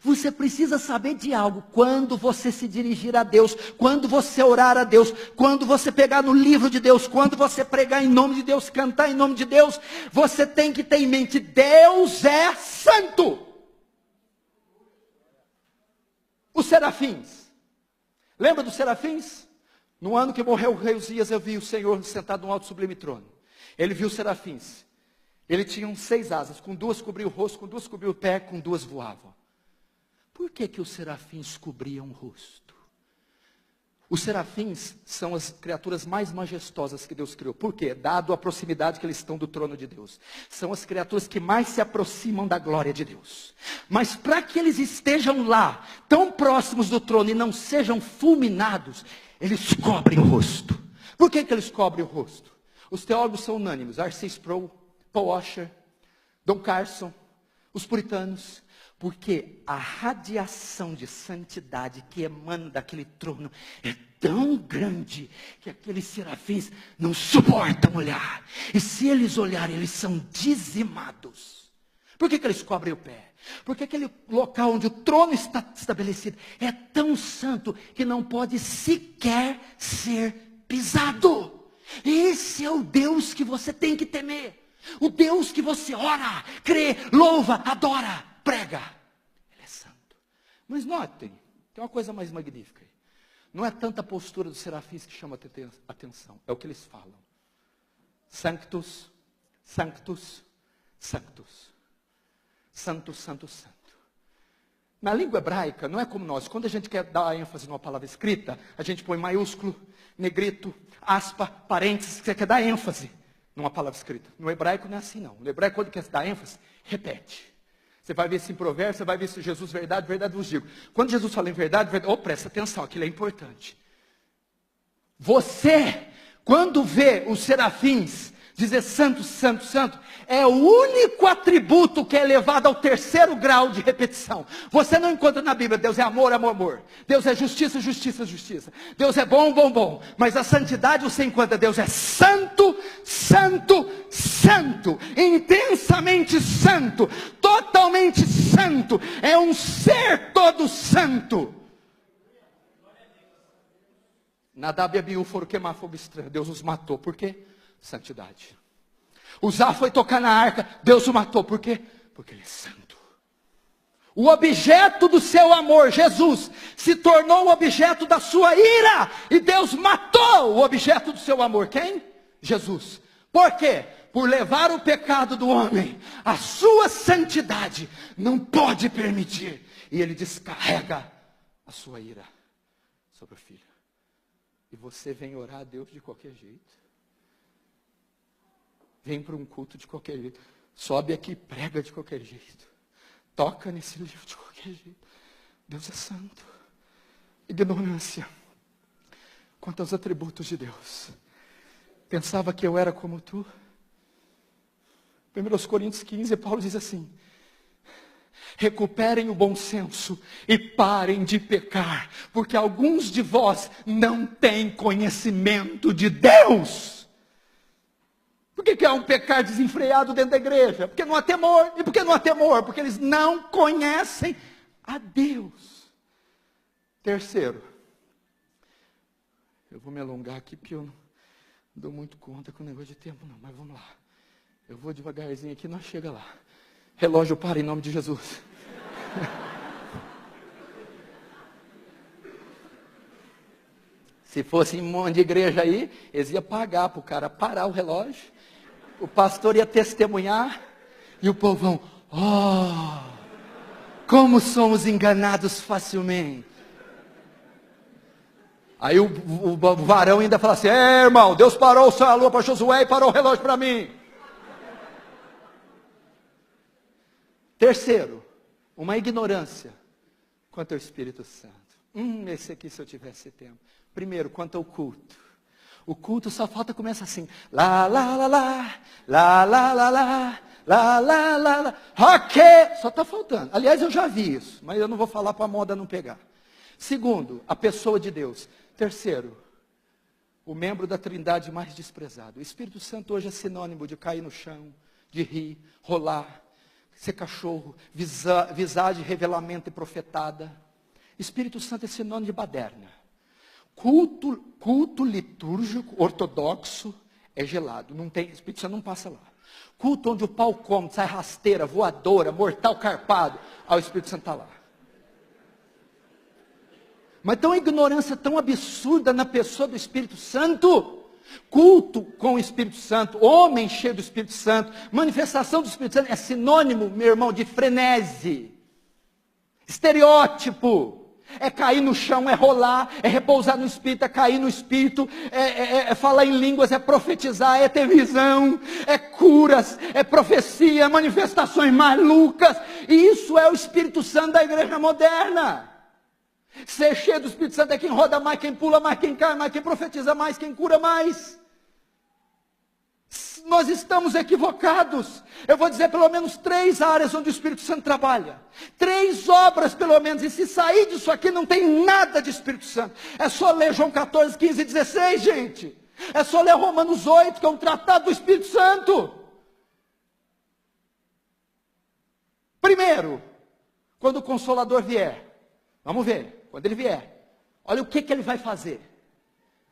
Você precisa saber de algo. Quando você se dirigir a Deus, quando você orar a Deus, quando você pegar no livro de Deus, quando você pregar em nome de Deus, cantar em nome de Deus, você tem que ter em mente: Deus é santo. Os serafins. Lembra dos serafins? No ano que morreu o rei Uzias, eu vi o Senhor sentado no alto sublime trono. Ele viu os serafins. Ele tinha 6 asas, com 2 cobria o rosto, com 2 cobria o pé, com 2 voavam. Por que os serafins cobriam o rosto? Os serafins são as criaturas mais majestosas que Deus criou. Por quê? Dado a proximidade que eles estão do trono de Deus. São as criaturas que mais se aproximam da glória de Deus. Mas para que eles estejam lá, tão próximos do trono e não sejam fulminados, eles cobrem o rosto. Por que eles cobrem o rosto? Os teólogos são unânimes. R.C. Sproul, Paul Washer, Don Carson, os puritanos. Porque a radiação de santidade que emana daquele trono é tão grande que aqueles serafins não suportam olhar. E se eles olharem, eles são dizimados. Por que eles cobrem o pé? Porque aquele local onde o trono está estabelecido é tão santo que não pode sequer ser pisado. Esse é o Deus que você tem que temer. O Deus que você ora, crê, louva, adora, prega. Ele é santo. Mas notem, tem uma coisa mais magnífica aí. Não é tanta a postura dos serafins que chama a atenção, é o que eles falam. Sanctus, sanctus, sanctus. Santo, santo, santo. Na língua hebraica, não é como nós. Quando a gente quer dar ênfase numa palavra escrita, a gente põe maiúsculo, negrito, aspa, parênteses, você quer dar ênfase numa palavra escrita. No hebraico não é assim não. No hebraico, quando quer dar ênfase, repete. Você vai ver isso em Provérbios, você vai ver isso em Jesus, verdade, verdade vos digo. Quando Jesus fala em verdade, verdade, presta atenção, aquilo é importante. Você, quando vê os serafins dizer santo, santo, santo, é o único atributo que é elevado ao 3º grau de repetição. Você não encontra na Bíblia: Deus é amor, amor, amor. Deus é justiça, justiça, justiça. Deus é bom, bom, bom. Mas a santidade você encontra: Deus é santo, santo, santo. Intensamente santo. Totalmente santo. É um ser todo santo. Nadab e Abiú foram queimar fogo estranho. Deus os matou. Por quê? Santidade. Uzá foi tocar na arca, Deus o matou. Por quê? Porque ele é santo. O objeto do seu amor, Jesus, se tornou o objeto da sua ira. E Deus matou o objeto do seu amor. Quem? Jesus. Por quê? Por levar o pecado do homem. A sua santidade não pode permitir. E ele descarrega a sua ira sobre o filho. E você vem orar a Deus de qualquer jeito. Vem para um culto de qualquer jeito. Sobe aqui e prega de qualquer jeito. Toca nesse livro de qualquer jeito. Deus é santo. Ignorância quanto aos atributos de Deus. Pensava que eu era como tu. 1 Coríntios 15, Paulo diz assim: recuperem o bom senso e parem de pecar, porque alguns de vós não têm conhecimento de Deus. Por que é um pecar desenfreado dentro da igreja? Porque não há temor. E por que não há temor? Porque eles não conhecem a Deus. Terceiro, eu vou me alongar aqui porque eu não dou muito conta com o negócio de tempo não, mas vamos lá. Eu vou devagarzinho aqui, nós chega lá. Relógio para em nome de Jesus. Se fosse um monte de igreja aí, eles iam pagar para o cara parar o relógio. O pastor ia testemunhar. E o povão: oh, como somos enganados facilmente. Aí o varão ainda fala assim: irmão, Deus parou o sol e a lua para Josué e parou o relógio para mim. Terceiro, uma ignorância quanto ao Espírito Santo. Esse aqui, se eu tivesse tempo. Primeiro, quanto ao culto. O culto só falta começar assim: lá, lá, lá, lá, lá, lá, lá, lá, lá, lá, lá, lá. Ok, só está faltando. Aliás, eu já vi isso, mas eu não vou falar para a moda não pegar. Segundo, a pessoa de Deus. Terceiro, o membro da Trindade mais desprezado. O Espírito Santo hoje é sinônimo de cair no chão, de rir, rolar, ser cachorro, visagem, revelamento e profetada. Espírito Santo é sinônimo de baderna. Culto litúrgico, ortodoxo, é gelado. Não tem, Espírito Santo não passa lá. Culto onde o pau come, sai rasteira, voadora, mortal carpado. O Espírito Santo está lá. Mas tem uma ignorância tão absurda na pessoa do Espírito Santo. Culto com o Espírito Santo, homem cheio do Espírito Santo, manifestação do Espírito Santo é sinônimo, meu irmão, de frenesi, estereótipo. É cair no chão, é rolar, é repousar no Espírito, é cair no Espírito, é falar em línguas, é profetizar, é ter visão, é curas, é profecia, é manifestações malucas. E isso é o Espírito Santo da igreja moderna. Ser cheio do Espírito Santo é quem roda mais, quem pula mais, quem cai mais, quem profetiza mais, quem cura mais. Nós estamos equivocados. Eu vou dizer pelo menos 3 áreas onde o Espírito Santo trabalha. 3 obras pelo menos. E se sair disso aqui não tem nada de Espírito Santo. É só ler João 14, 15 e 16, gente. É só ler Romanos 8, que é um tratado do Espírito Santo. Primeiro, quando o Consolador vier. Vamos ver. Quando ele vier, olha o que ele vai fazer.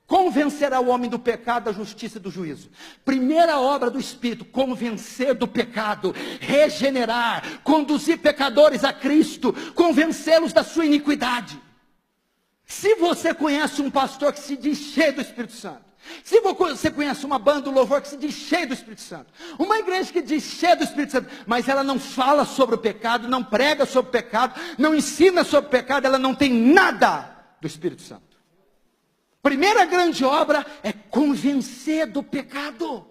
Convencerá o homem do pecado, da justiça e do juízo. Primeira obra do Espírito, convencer do pecado, regenerar, conduzir pecadores a Cristo, convencê-los da sua iniquidade. Se você conhece um pastor que se diz cheio do Espírito Santo, se você conhece uma banda do louvor que se diz cheio do Espírito Santo, uma igreja que diz cheio do Espírito Santo, mas ela não fala sobre o pecado, não prega sobre o pecado, não ensina sobre o pecado, ela não tem nada do Espírito Santo. Primeira grande obra é convencer do pecado,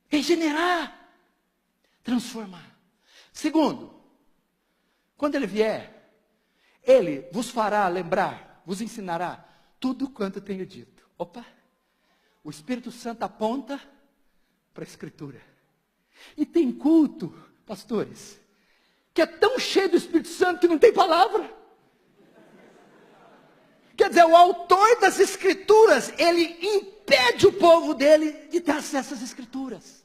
regenerar, transformar. Segundo, quando ele vier, ele vos fará lembrar, vos ensinará tudo quanto tenho dito. Opa, o Espírito Santo aponta para a Escritura. E tem culto, pastores, que é tão cheio do Espírito Santo que não tem palavra. Quer dizer, o autor das Escrituras, ele impede o povo dele de ter acesso às Escrituras.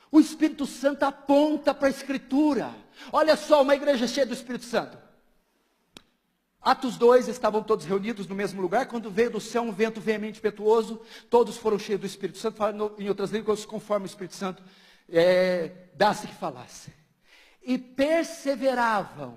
O Espírito Santo aponta para a Escritura. Olha só, uma igreja cheia do Espírito Santo. Atos 2, estavam todos reunidos no mesmo lugar, quando veio do céu um vento veemente impetuoso, todos foram cheios do Espírito Santo, falando em outras línguas, conforme o Espírito Santo dá-se que falasse. E perseveravam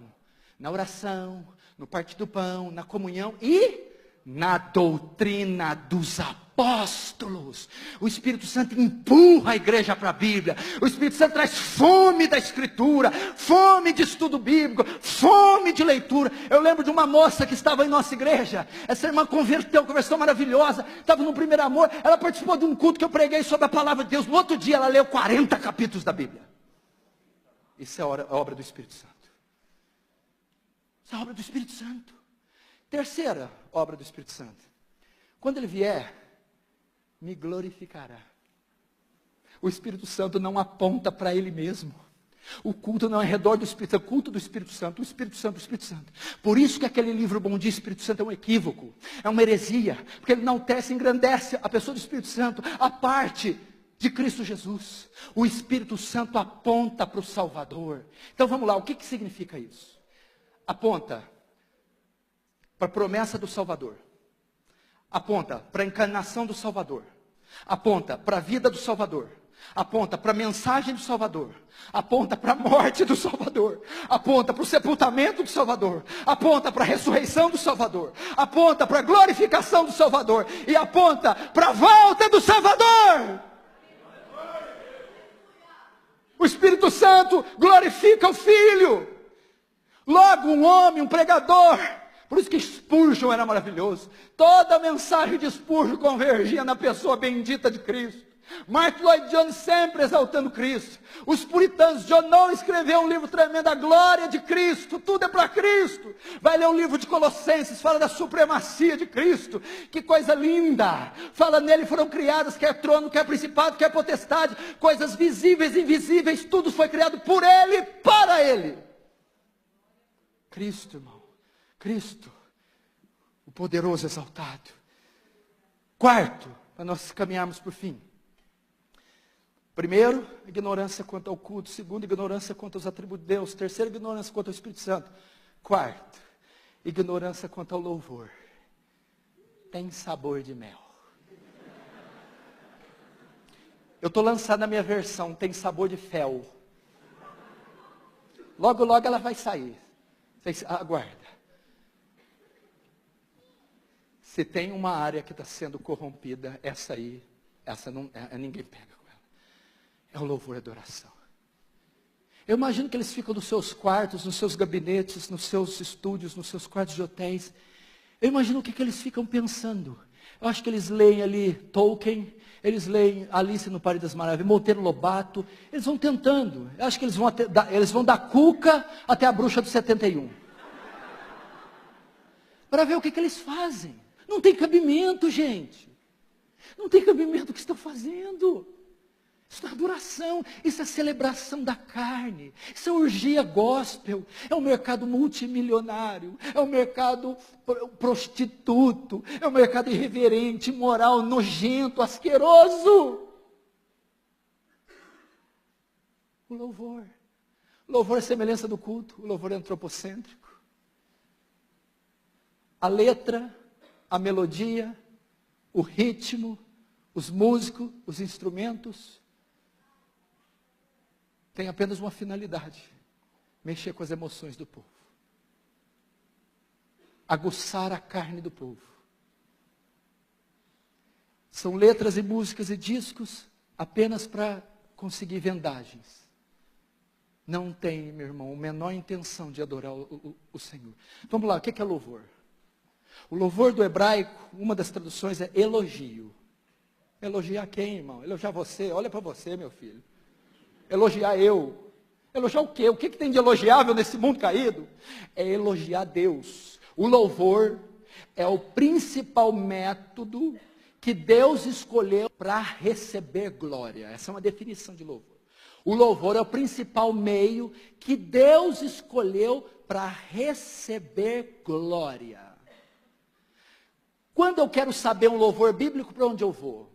na oração, no partir do pão, na comunhão e na doutrina dos apóstolos. O Espírito Santo empurra a igreja para a Bíblia. O Espírito Santo traz fome da Escritura, fome de estudo bíblico, fome de leitura. Eu lembro de uma moça que estava em nossa igreja. Essa irmã conversão maravilhosa, estava no primeiro amor. Ela participou de um culto que eu preguei sobre a palavra de Deus. No outro dia ela leu 40 capítulos da Bíblia. Isso é a obra do Espírito Santo. Isso é a obra do Espírito Santo. Terceira obra do Espírito Santo. Quando ele vier, me glorificará. O Espírito Santo não aponta para ele mesmo. O culto não é ao redor do Espírito Santo, é o culto do Espírito Santo, o Espírito Santo, o Espírito Santo. Por isso que aquele livro Bom Dia Espírito Santo é um equívoco, é uma heresia, porque ele enaltece e engrandece a pessoa do Espírito Santo, a parte de Cristo Jesus. O Espírito Santo aponta para o Salvador. Então vamos lá, o que significa isso? Aponta para a promessa do Salvador. Aponta para a encarnação do Salvador. Aponta para a vida do Salvador. Aponta para a mensagem do Salvador. Aponta para a morte do Salvador. Aponta para o sepultamento do Salvador. Aponta para a ressurreição do Salvador. Aponta para a glorificação do Salvador. E aponta para a volta do Salvador. O Espírito Santo glorifica o Filho. Logo, um homem, um pregador, Por isso que Spurgeon era maravilhoso. Toda a mensagem de Spurgeon convergia na pessoa bendita de Cristo. Martin Lloyd Jones sempre exaltando Cristo. Os puritanos, John Knox escreveu um livro tremendo, A Glória de Cristo, tudo é para Cristo. Vai ler o livro de Colossenses, fala da supremacia de Cristo, que coisa linda. Fala nele foram criadas, quer trono, quer principado, quer potestade, coisas visíveis e invisíveis, tudo foi criado por Ele, para Ele. Cristo, irmão, Cristo, o poderoso exaltado. Quarto, para nós caminharmos por fim. Primeiro, ignorância quanto ao culto. Segundo, ignorância quanto aos atributos de Deus. Terceiro, ignorância quanto ao Espírito Santo. Quarto, ignorância quanto ao louvor. Tem sabor de mel. Eu estou lançando a minha versão, tem sabor de fel. Logo, logo ela vai sair. Vocês aguarda. Se tem uma área que está sendo corrompida, essa não, ninguém pega. É o louvor e adoração. Eu imagino que eles ficam nos seus quartos, nos seus gabinetes, nos seus estúdios, nos seus quartos de hotéis. Eu imagino o que eles ficam pensando. Eu acho que eles leem ali Tolkien, eles leem Alice no País das Maravilhas, Monteiro Lobato. Eles vão tentando. Eu acho que eles vão da Cuca até a Bruxa do 71. Para ver o que eles fazem. Não tem cabimento, gente. Não tem cabimento o que estão fazendo. Isso é adoração, isso é celebração da carne, isso é orgia gospel, é um mercado multimilionário, é um mercado prostituto, é um mercado irreverente, imoral, nojento, asqueroso. O louvor é semelhança do culto, o louvor é antropocêntrico. A letra, a melodia, o ritmo, os músicos, os instrumentos, tem apenas uma finalidade: mexer com as emoções do povo, aguçar a carne do povo. São letras e músicas e discos apenas para conseguir vendagens. Não tem, meu irmão, a menor intenção de adorar o Senhor. Vamos lá, o que é louvor? O louvor do hebraico, uma das traduções é elogio. Elogiar quem, irmão? Elogiar você? Olha para você, meu filho. Elogiar eu. Elogiar o quê? O que tem de elogiável nesse mundo caído? É elogiar Deus. O louvor é o principal método que Deus escolheu para receber glória. Essa é uma definição de louvor. O louvor é o principal meio que Deus escolheu para receber glória. Quando eu quero saber um louvor bíblico, para onde eu vou?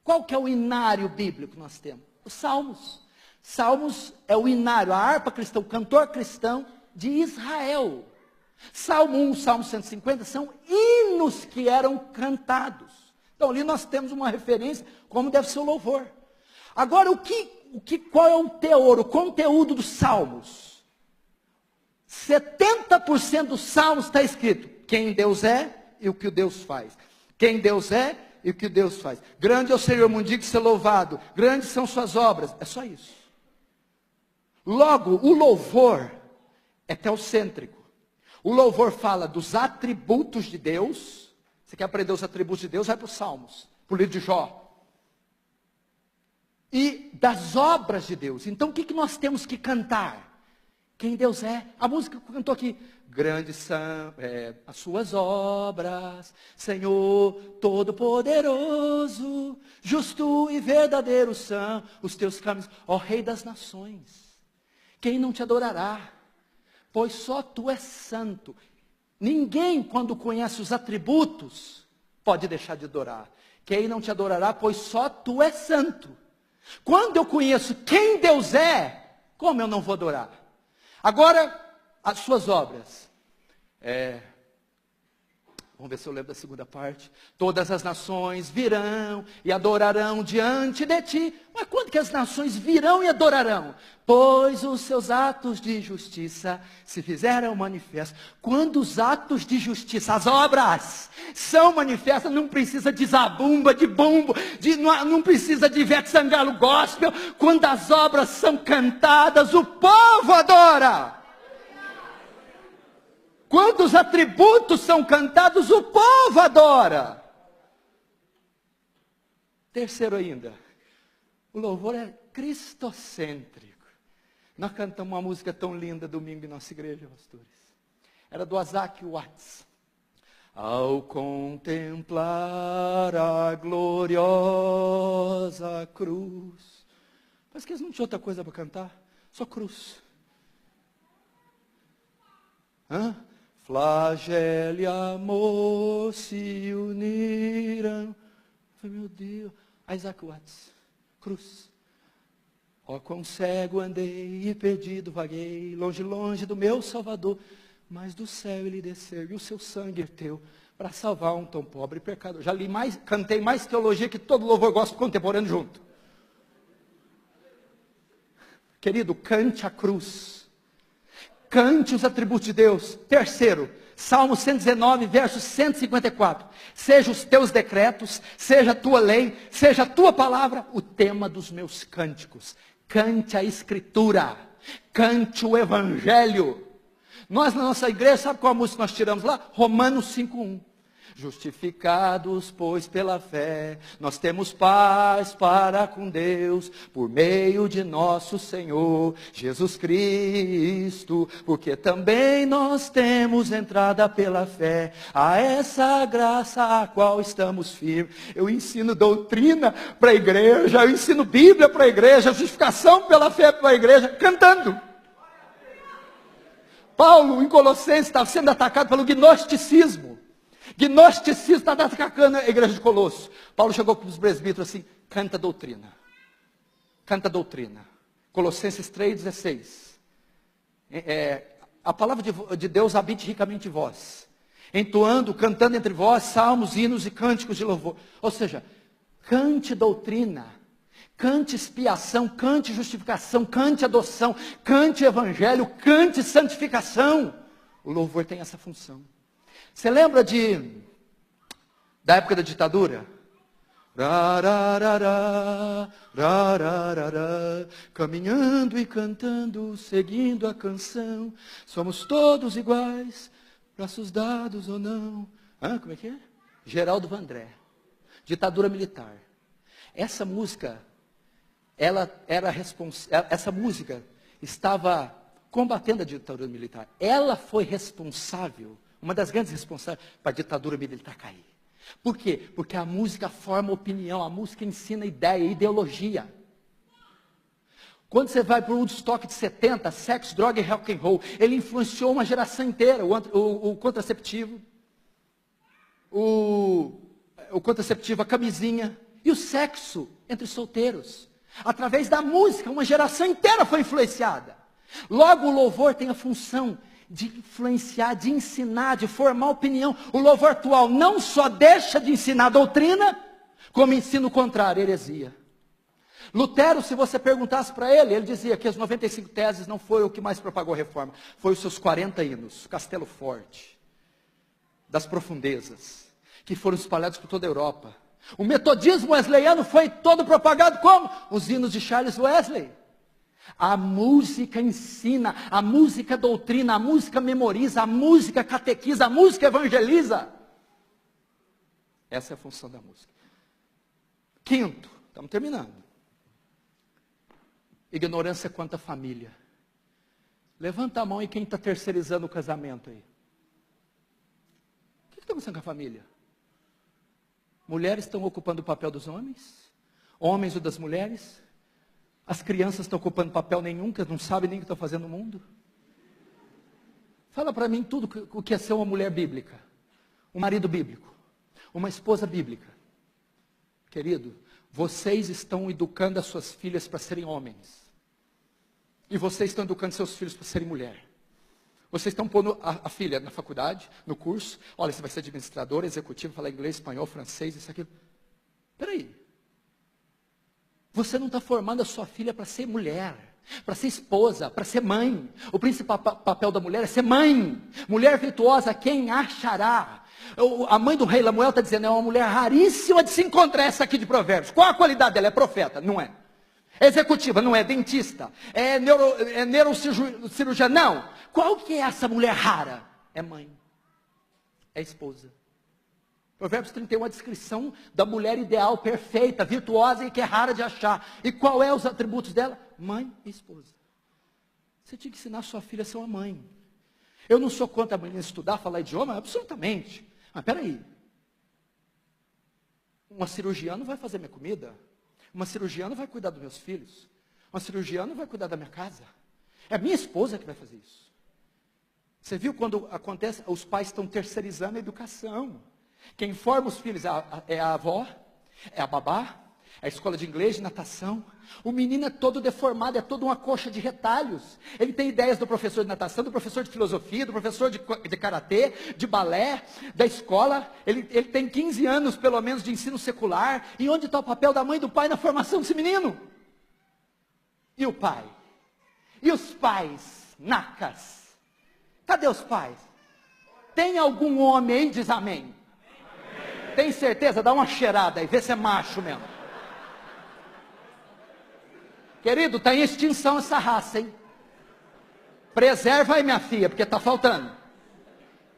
Qual que é o inário bíblico que nós temos? Os Salmos. Salmos é o inário, a harpa cristã, o cantor cristão de Israel. Salmo 1, Salmo 150 são hinos que eram cantados. Então ali nós temos uma referência como deve ser o louvor. Agora qual é o teor, o conteúdo dos Salmos? 70% dos Salmos está escrito quem Deus é e o que o Deus faz. Quem Deus é e o que Deus faz. Grande é o Senhor, mundico ser louvado. Grandes são suas obras. É só isso. Logo, o louvor é teocêntrico. O louvor fala dos atributos de Deus. Você quer aprender os atributos de Deus? Vai para os Salmos, para o livro de Jó. E das obras de Deus. Então, o que nós temos que cantar? Quem Deus é. A música que cantou aqui. Grandes são as suas obras, Senhor Todo-Poderoso, justo e verdadeiro são os teus caminhos, ó Rei das nações. Quem não te adorará? Pois só tu és santo. Ninguém, quando conhece os atributos, pode deixar de adorar. Quem não te adorará? Pois só tu és santo. Quando eu conheço quem Deus é, como eu não vou adorar? Agora, as suas obras. Vamos ver se eu lembro da segunda parte. Todas as nações virão e adorarão diante de ti. Mas quando que as nações virão e adorarão? Pois os seus atos de justiça se fizeram manifestos. Quando os atos de justiça, as obras, são manifestas, não precisa de zabumba, de bumbo, não precisa de Ivete Sangalo gospel. Quando as obras são cantadas, o povo adora. Quando os atributos são cantados, o povo adora. Terceiro ainda, o louvor é cristocêntrico. Nós cantamos uma música tão linda domingo em nossa igreja, pastores. Era do Isaac Watts. Ao contemplar a gloriosa cruz. Parece que eles não tinham outra coisa para cantar, só cruz. Flagelo e amor se uniram. Meu Deus. Isaac Watts. Cruz. Ó, quão cego andei e perdido vaguei, longe, longe do meu Salvador. Mas do céu ele desceu e o seu sangue verteu para salvar um tão pobre pecador. Já li mais, cantei mais teologia que todo louvor gospel contemporâneo junto. Querido, cante a cruz. Cante os atributos de Deus. Terceiro, Salmo 119, verso 154. Seja os teus decretos, seja a tua lei, seja a tua palavra, o tema dos meus cânticos. Cante a Escritura. Cante o Evangelho. Nós na nossa igreja, sabe qual a música nós tiramos lá? Romanos 5:1. Justificados, pois, pela fé, nós temos paz para com Deus, por meio de nosso Senhor Jesus Cristo, porque também nós temos entrada pela fé, a essa graça a qual estamos firmes. Eu ensino doutrina para a igreja, eu ensino Bíblia para a igreja, justificação pela fé para a igreja, cantando. Paulo, em Colossenses, estava sendo atacado pelo gnosticismo. Gnosticismo está atacando a igreja de Colosso. Paulo chegou para os presbíteros assim, canta doutrina. Canta doutrina. Colossenses 3,16. A palavra de Deus habite ricamente em vós. Entoando, cantando entre vós, salmos, hinos e cânticos de louvor. Ou seja, cante doutrina. Cante expiação, cante justificação, cante adoção, cante evangelho, cante santificação. O louvor tem essa função. Você lembra da época da ditadura? Caminhando e cantando, seguindo a canção, somos todos iguais, braços dados ou não. Como é que é? Geraldo Vandré, ditadura militar. Essa música, essa música estava combatendo a ditadura militar. Ela foi responsável, uma das grandes responsáveis para a ditadura militar cair. Por quê? Porque a música forma opinião, a música ensina ideia, ideologia. Quando você vai para o Woodstock de 70, sexo, droga e rock and roll, ele influenciou uma geração inteira, o contraceptivo, a camisinha e o sexo entre solteiros. Através da música, uma geração inteira foi influenciada. Logo, o louvor tem a função de influenciar, de ensinar, de formar opinião. O louvor atual não só deixa de ensinar doutrina, como ensina o contrário, heresia. Lutero, se você perguntasse para ele, ele dizia que as 95 teses não foi o que mais propagou a reforma, foi os seus 40 hinos, Castelo Forte, das profundezas, que foram espalhados por toda a Europa. O metodismo wesleyano foi todo propagado como? Os hinos de Charles Wesley. A música ensina, a música doutrina, a música memoriza, a música catequiza, a música evangeliza. Essa é a função da música. Quinto, estamos terminando. Ignorância quanto à família. Levanta a mão e quem está terceirizando o casamento aí? O que está acontecendo com a família? Mulheres estão ocupando o papel dos homens? Homens o das mulheres? As crianças estão ocupando papel nenhum, que não sabem nem o que estão fazendo no mundo? Fala para mim tudo o que é ser uma mulher bíblica. Um marido bíblico. Uma esposa bíblica. Querido, vocês estão educando as suas filhas para serem homens. E vocês estão educando seus filhos para serem mulher. Vocês estão pondo a filha na faculdade, no curso. Olha, você vai ser administrador, executivo, falar inglês, espanhol, francês, isso, aquilo. Peraí. Você não está formando a sua filha para ser mulher, para ser esposa, para ser mãe. O principal papel da mulher é ser mãe. Mulher virtuosa, quem achará? A mãe do rei Lemuel está dizendo, é uma mulher raríssima de se encontrar essa aqui de Provérbios. Qual a qualidade dela? É profeta? Não é. É executiva? Não é. Dentista? É neurocirurgiã? Não. Qual que é essa mulher rara? é mãe, é esposa. Provérbios 31 é a descrição da mulher ideal, perfeita, virtuosa e que é rara de achar. E qual é os atributos dela? Mãe e esposa. Você tinha que ensinar sua filha a ser uma mãe. Eu não sou contra a menina estudar, falar idioma, absolutamente. Mas peraí. Uma cirurgiã não vai fazer minha comida. Uma cirurgiã não vai cuidar dos meus filhos. Uma cirurgiã não vai cuidar da minha casa. É a minha esposa que vai fazer isso. Você viu quando acontece, os pais estão terceirizando a educação. Quem forma os filhos é a avó, é a babá, é a escola de inglês, de natação. O menino é todo deformado, é toda uma coxa de retalhos. Ele tem ideias do professor de natação, do professor de filosofia, do professor de karatê, de balé, da escola. Ele tem 15 anos, pelo menos, de ensino secular. E onde está o papel da mãe e do pai na formação desse menino? E o pai? E os pais, nacas? Cadê os pais? Tem algum homem aí? Diz amém. Tem certeza? Dá uma cheirada aí, vê se é macho mesmo. Querido, está em extinção essa raça, hein? Preserva aí, minha filha, porque está faltando.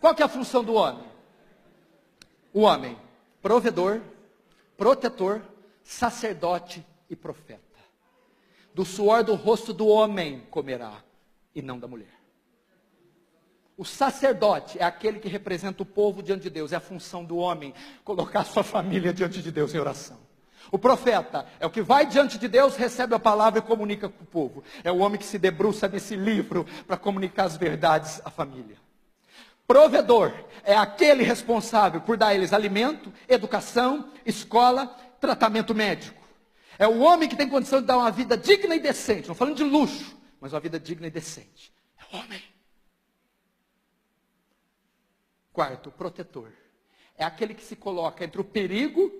Qual que é a função do homem? O homem, provedor, protetor, sacerdote e profeta. Do suor do rosto do homem comerá, e não da mulher. O sacerdote é aquele que representa o povo diante de Deus. É a função do homem colocar sua família diante de Deus em oração. O profeta é o que vai diante de Deus, recebe a palavra e comunica com o povo. É o homem que se debruça nesse livro para comunicar as verdades à família. Provedor é aquele responsável por dar a eles alimento, educação, escola, tratamento médico. É o homem que tem condição de dar uma vida digna e decente. Não falando de luxo, mas uma vida digna e decente. É o homem. Quarto, protetor. É aquele que se coloca entre o perigo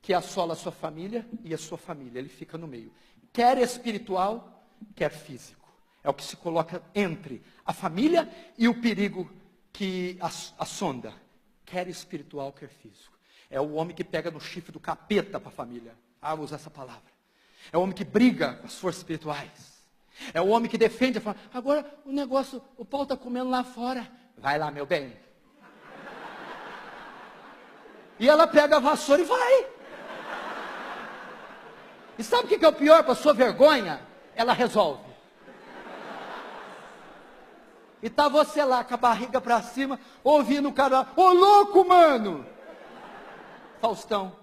que assola a sua família e a sua família. Ele fica no meio. Quer espiritual, quer físico. É o que se coloca entre a família e o perigo que assonda. Quer espiritual, quer físico. É o homem que pega no chifre do capeta para a família. Ah, vou usar essa palavra. É o homem que briga com as forças espirituais. É o homem que defende a família. Agora, o negócio, o pau está comendo lá fora. Vai lá, meu bem. E ela pega a vassoura e vai. E sabe o que é o pior para sua vergonha? Ela resolve. E tá você lá com a barriga para cima, ouvindo o cara, ô louco, mano! Faustão.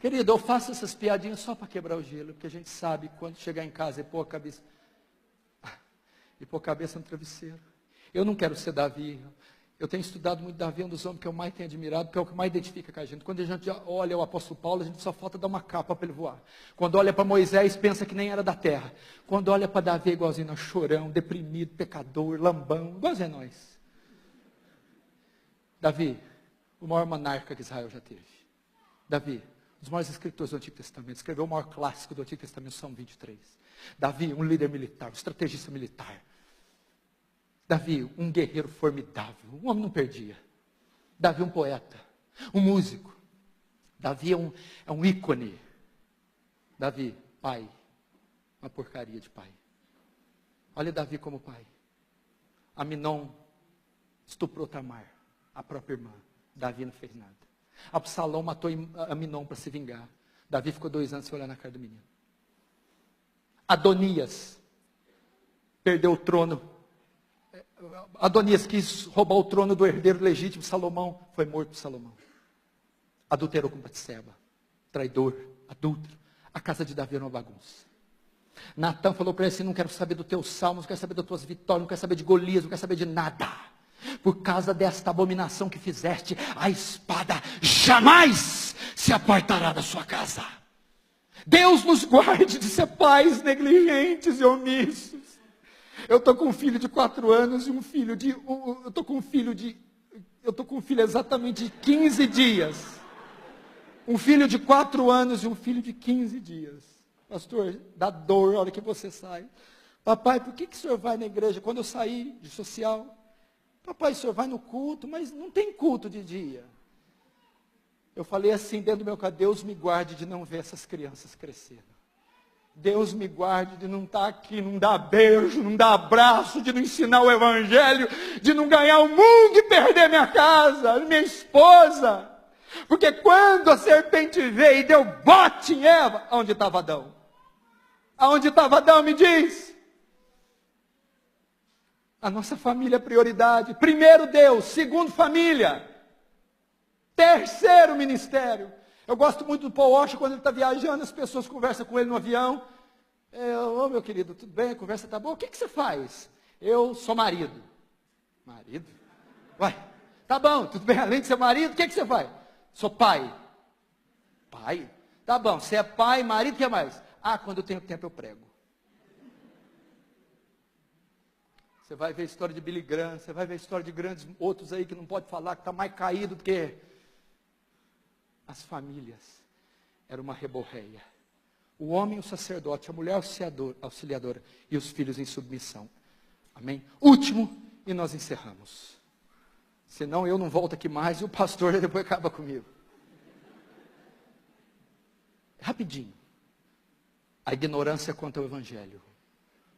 Querido, eu faço essas piadinhas só para quebrar o gelo, porque a gente sabe quando chegar em casa e pôr a cabeça no travesseiro. Eu não quero ser Davi. Eu tenho estudado muito Davi, é um dos homens que eu mais tenho admirado, porque é o que mais identifica com a gente. Quando a gente olha o apóstolo Paulo, a gente só falta dar uma capa para ele voar. Quando olha para Moisés, pensa que nem era da terra. Quando olha para Davi, é igualzinho nós, chorão, deprimido, pecador, lambão, igualzinho a nós. Davi, o maior monarca que Israel já teve. Davi, um dos maiores escritores do Antigo Testamento, escreveu o maior clássico do Antigo Testamento, Salmo 23. Davi, um líder militar, um estrategista militar. Davi, um guerreiro formidável, um homem não perdia. Davi, um poeta, um músico. Davi é um ícone. Davi, pai, uma porcaria de pai. Olha Davi como pai. Aminon estuprou Tamar, a própria irmã. Davi não fez nada. Absalão matou Aminon para se vingar. Davi ficou 2 anos sem olhar na cara do menino. Adonias perdeu o trono. Adonias quis roubar o trono do herdeiro legítimo, Salomão. Foi morto por Salomão. Adulterou com Batseba. Traidor, adúltero. A casa de Davi era uma bagunça. Natã falou para ele assim, não quero saber dos teus salmos, não quero saber das tuas vitórias, não quero saber de Golias, não quero saber de nada. Por causa desta abominação que fizeste, a espada jamais se apartará da sua casa. Deus nos guarde de ser pais negligentes e omissos. Eu estou com um filho de 4 anos e um filho de... Eu estou com um filho exatamente de 15 dias. Um filho de 4 anos e um filho de 15 dias. Pastor, dá dor a hora que você sai. Papai, por que o senhor vai na igreja? Quando eu saí de social, papai, o senhor vai no culto, mas não tem culto de dia. Eu falei assim dentro do meu coração, Deus me guarde de não ver essas crianças crescendo. Deus me guarde de não estar aqui, não dar beijo, não dar abraço, de não ensinar o evangelho, de não ganhar o mundo e perder minha casa, minha esposa. Porque quando a serpente veio e deu bote em Eva, onde estava Adão? Aonde estava Adão, me diz? A nossa família é prioridade. Primeiro Deus, segundo família, terceiro ministério. Eu gosto muito do Paul Washer, quando ele está viajando, as pessoas conversam com ele no avião. Ô meu querido, tudo bem? A conversa está boa? O que você faz? Eu sou marido. Marido? Uai, tá bom, tudo bem? Além de ser marido, o que você faz? Sou pai. Pai? Tá bom, você é pai, marido, o que mais? Quando eu tenho tempo eu prego. Você vai ver a história de Billy Graham, você vai ver a história de grandes outros aí que não pode falar, que está mais caído do que... As famílias eram uma reborreia. O homem, o sacerdote, a mulher auxiliadora e os filhos em submissão. Amém? Último, e nós encerramos. Senão eu não volto aqui mais e o pastor depois acaba comigo. Rapidinho. A ignorância quanto ao evangelho.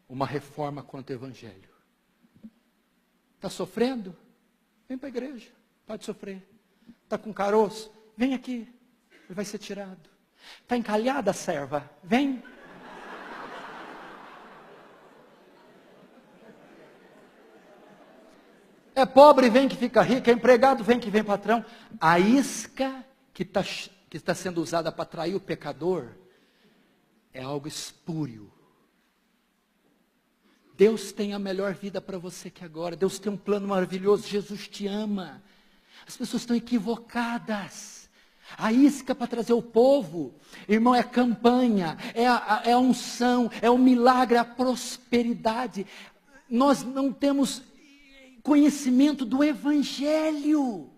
Uma reforma quanto ao evangelho. Está sofrendo? Vem para a igreja. Pode sofrer. Está com caroço? Vem aqui, ele vai ser tirado. Está encalhada a serva? Vem. É pobre, vem que fica rico. É empregado, vem que vem patrão. A isca que está sendo usada para atrair o pecador é algo espúrio. Deus tem a melhor vida para você que agora. Deus tem um plano maravilhoso. Jesus te ama. As pessoas estão equivocadas. A isca para trazer o povo, irmão, é campanha, é a unção, é o milagre, a prosperidade. Nós não temos conhecimento do evangelho.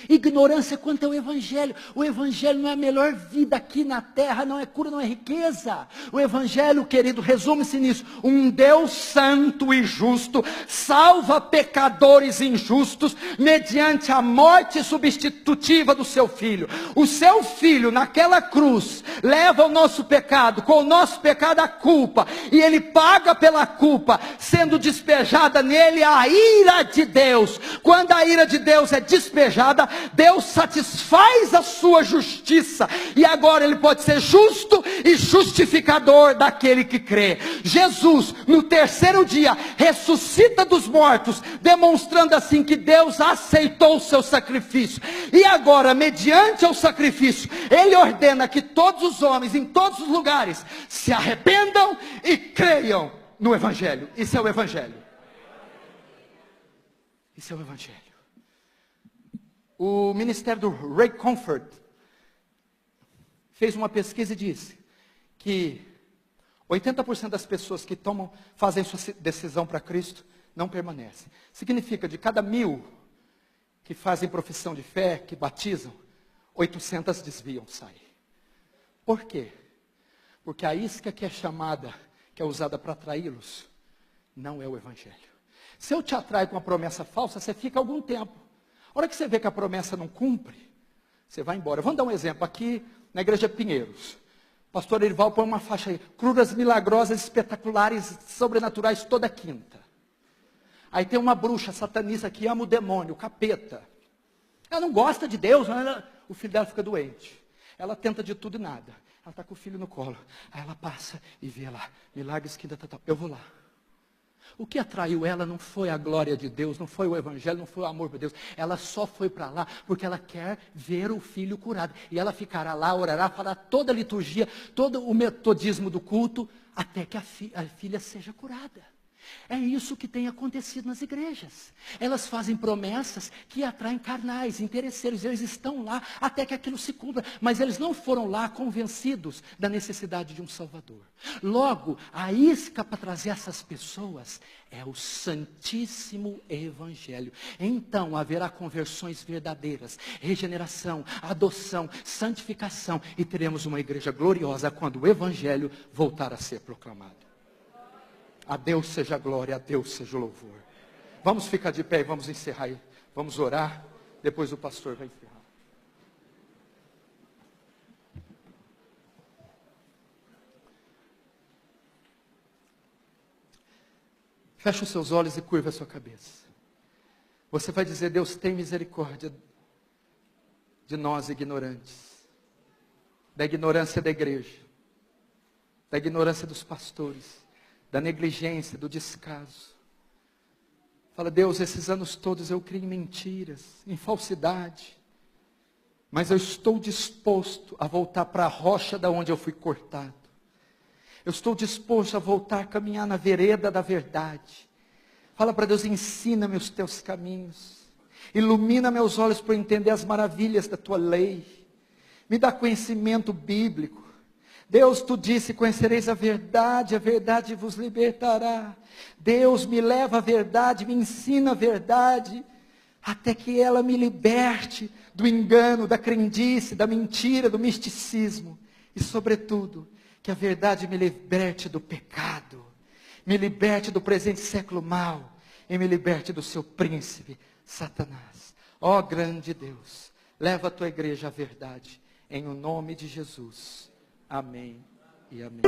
Ignorância quanto ao evangelho. O evangelho não é a melhor vida aqui na terra, não é cura, não é riqueza. O evangelho, querido, resume-se nisso: um Deus santo e justo salva pecadores injustos mediante a morte substitutiva do seu filho. O seu filho naquela cruz leva o nosso pecado, com o nosso pecado a culpa, e ele paga pela culpa, sendo despejada nele a ira de Deus. Quando a ira de Deus é despejada, Deus satisfaz a sua justiça, e agora ele pode ser justo e justificador daquele que crê. Jesus, no terceiro dia, ressuscita dos mortos, demonstrando assim que Deus aceitou o seu sacrifício, e agora, mediante o sacrifício, ele ordena que todos os homens, em todos os lugares, se arrependam e creiam no evangelho. Isso é o evangelho. Isso é o evangelho. O ministério do Ray Comfort fez uma pesquisa e disse que 80% das pessoas que fazem sua decisão para Cristo não permanecem. Significa, de cada 1000 que fazem profissão de fé, que batizam, 800 desviam, saem. Por quê? Porque a isca que é chamada, que é usada para atraí-los, não é o evangelho. Se eu te atraio com uma promessa falsa, você fica algum tempo. A hora que você vê que a promessa não cumpre, você vai embora. Vamos dar um exemplo aqui na igreja Pinheiros. O pastor Erival põe uma faixa aí: curas milagrosas, espetaculares, sobrenaturais, toda quinta. Aí tem uma bruxa satanista que ama o demônio, o capeta. Ela não gosta de Deus, o filho dela fica doente. Ela tenta de tudo e nada. Ela está com o filho no colo. Aí ela passa e vê lá, milagres, quinta, tal. Eu vou lá. O que atraiu ela não foi a glória de Deus, não foi o evangelho, não foi o amor por Deus. Ela só foi para lá porque ela quer ver o filho curado. E ela ficará lá, orará, fará toda a liturgia, todo o metodismo do culto, até que a filha seja curada. É isso que tem acontecido nas igrejas. Elas fazem promessas que atraem carnais, interesseiros. Eles estão lá até que aquilo se cumpra. Mas eles não foram lá convencidos da necessidade de um Salvador. Logo, a isca para trazer essas pessoas é o Santíssimo Evangelho. Então haverá conversões verdadeiras, regeneração, adoção, santificação. E teremos uma igreja gloriosa quando o Evangelho voltar a ser proclamado. A Deus seja a glória, a Deus seja o louvor. Vamos ficar de pé e vamos encerrar aí. Vamos orar, depois o pastor vai encerrar. Feche os seus olhos e curva a sua cabeça. Você vai dizer: Deus, tem misericórdia de nós ignorantes, da ignorância da igreja, da ignorância dos pastores, da negligência, do descaso. Fala: Deus, esses anos todos eu criei em mentiras, em falsidade, mas eu estou disposto a voltar para a rocha da onde eu fui cortado. Eu estou disposto a voltar a caminhar na vereda da verdade. Fala para Deus: ensina-me os teus caminhos. Ilumina meus olhos para eu entender as maravilhas da tua lei. Me dá conhecimento bíblico. Deus, tu disse: conhecereis a verdade vos libertará. Deus, me leva à verdade, me ensina a verdade, até que ela me liberte do engano, da crendice, da mentira, do misticismo. E sobretudo, que a verdade me liberte do pecado, me liberte do presente século mau, e me liberte do seu príncipe, Satanás. Ó grande Deus, leva a tua igreja à verdade, em o nome de Jesus. Amém e amém.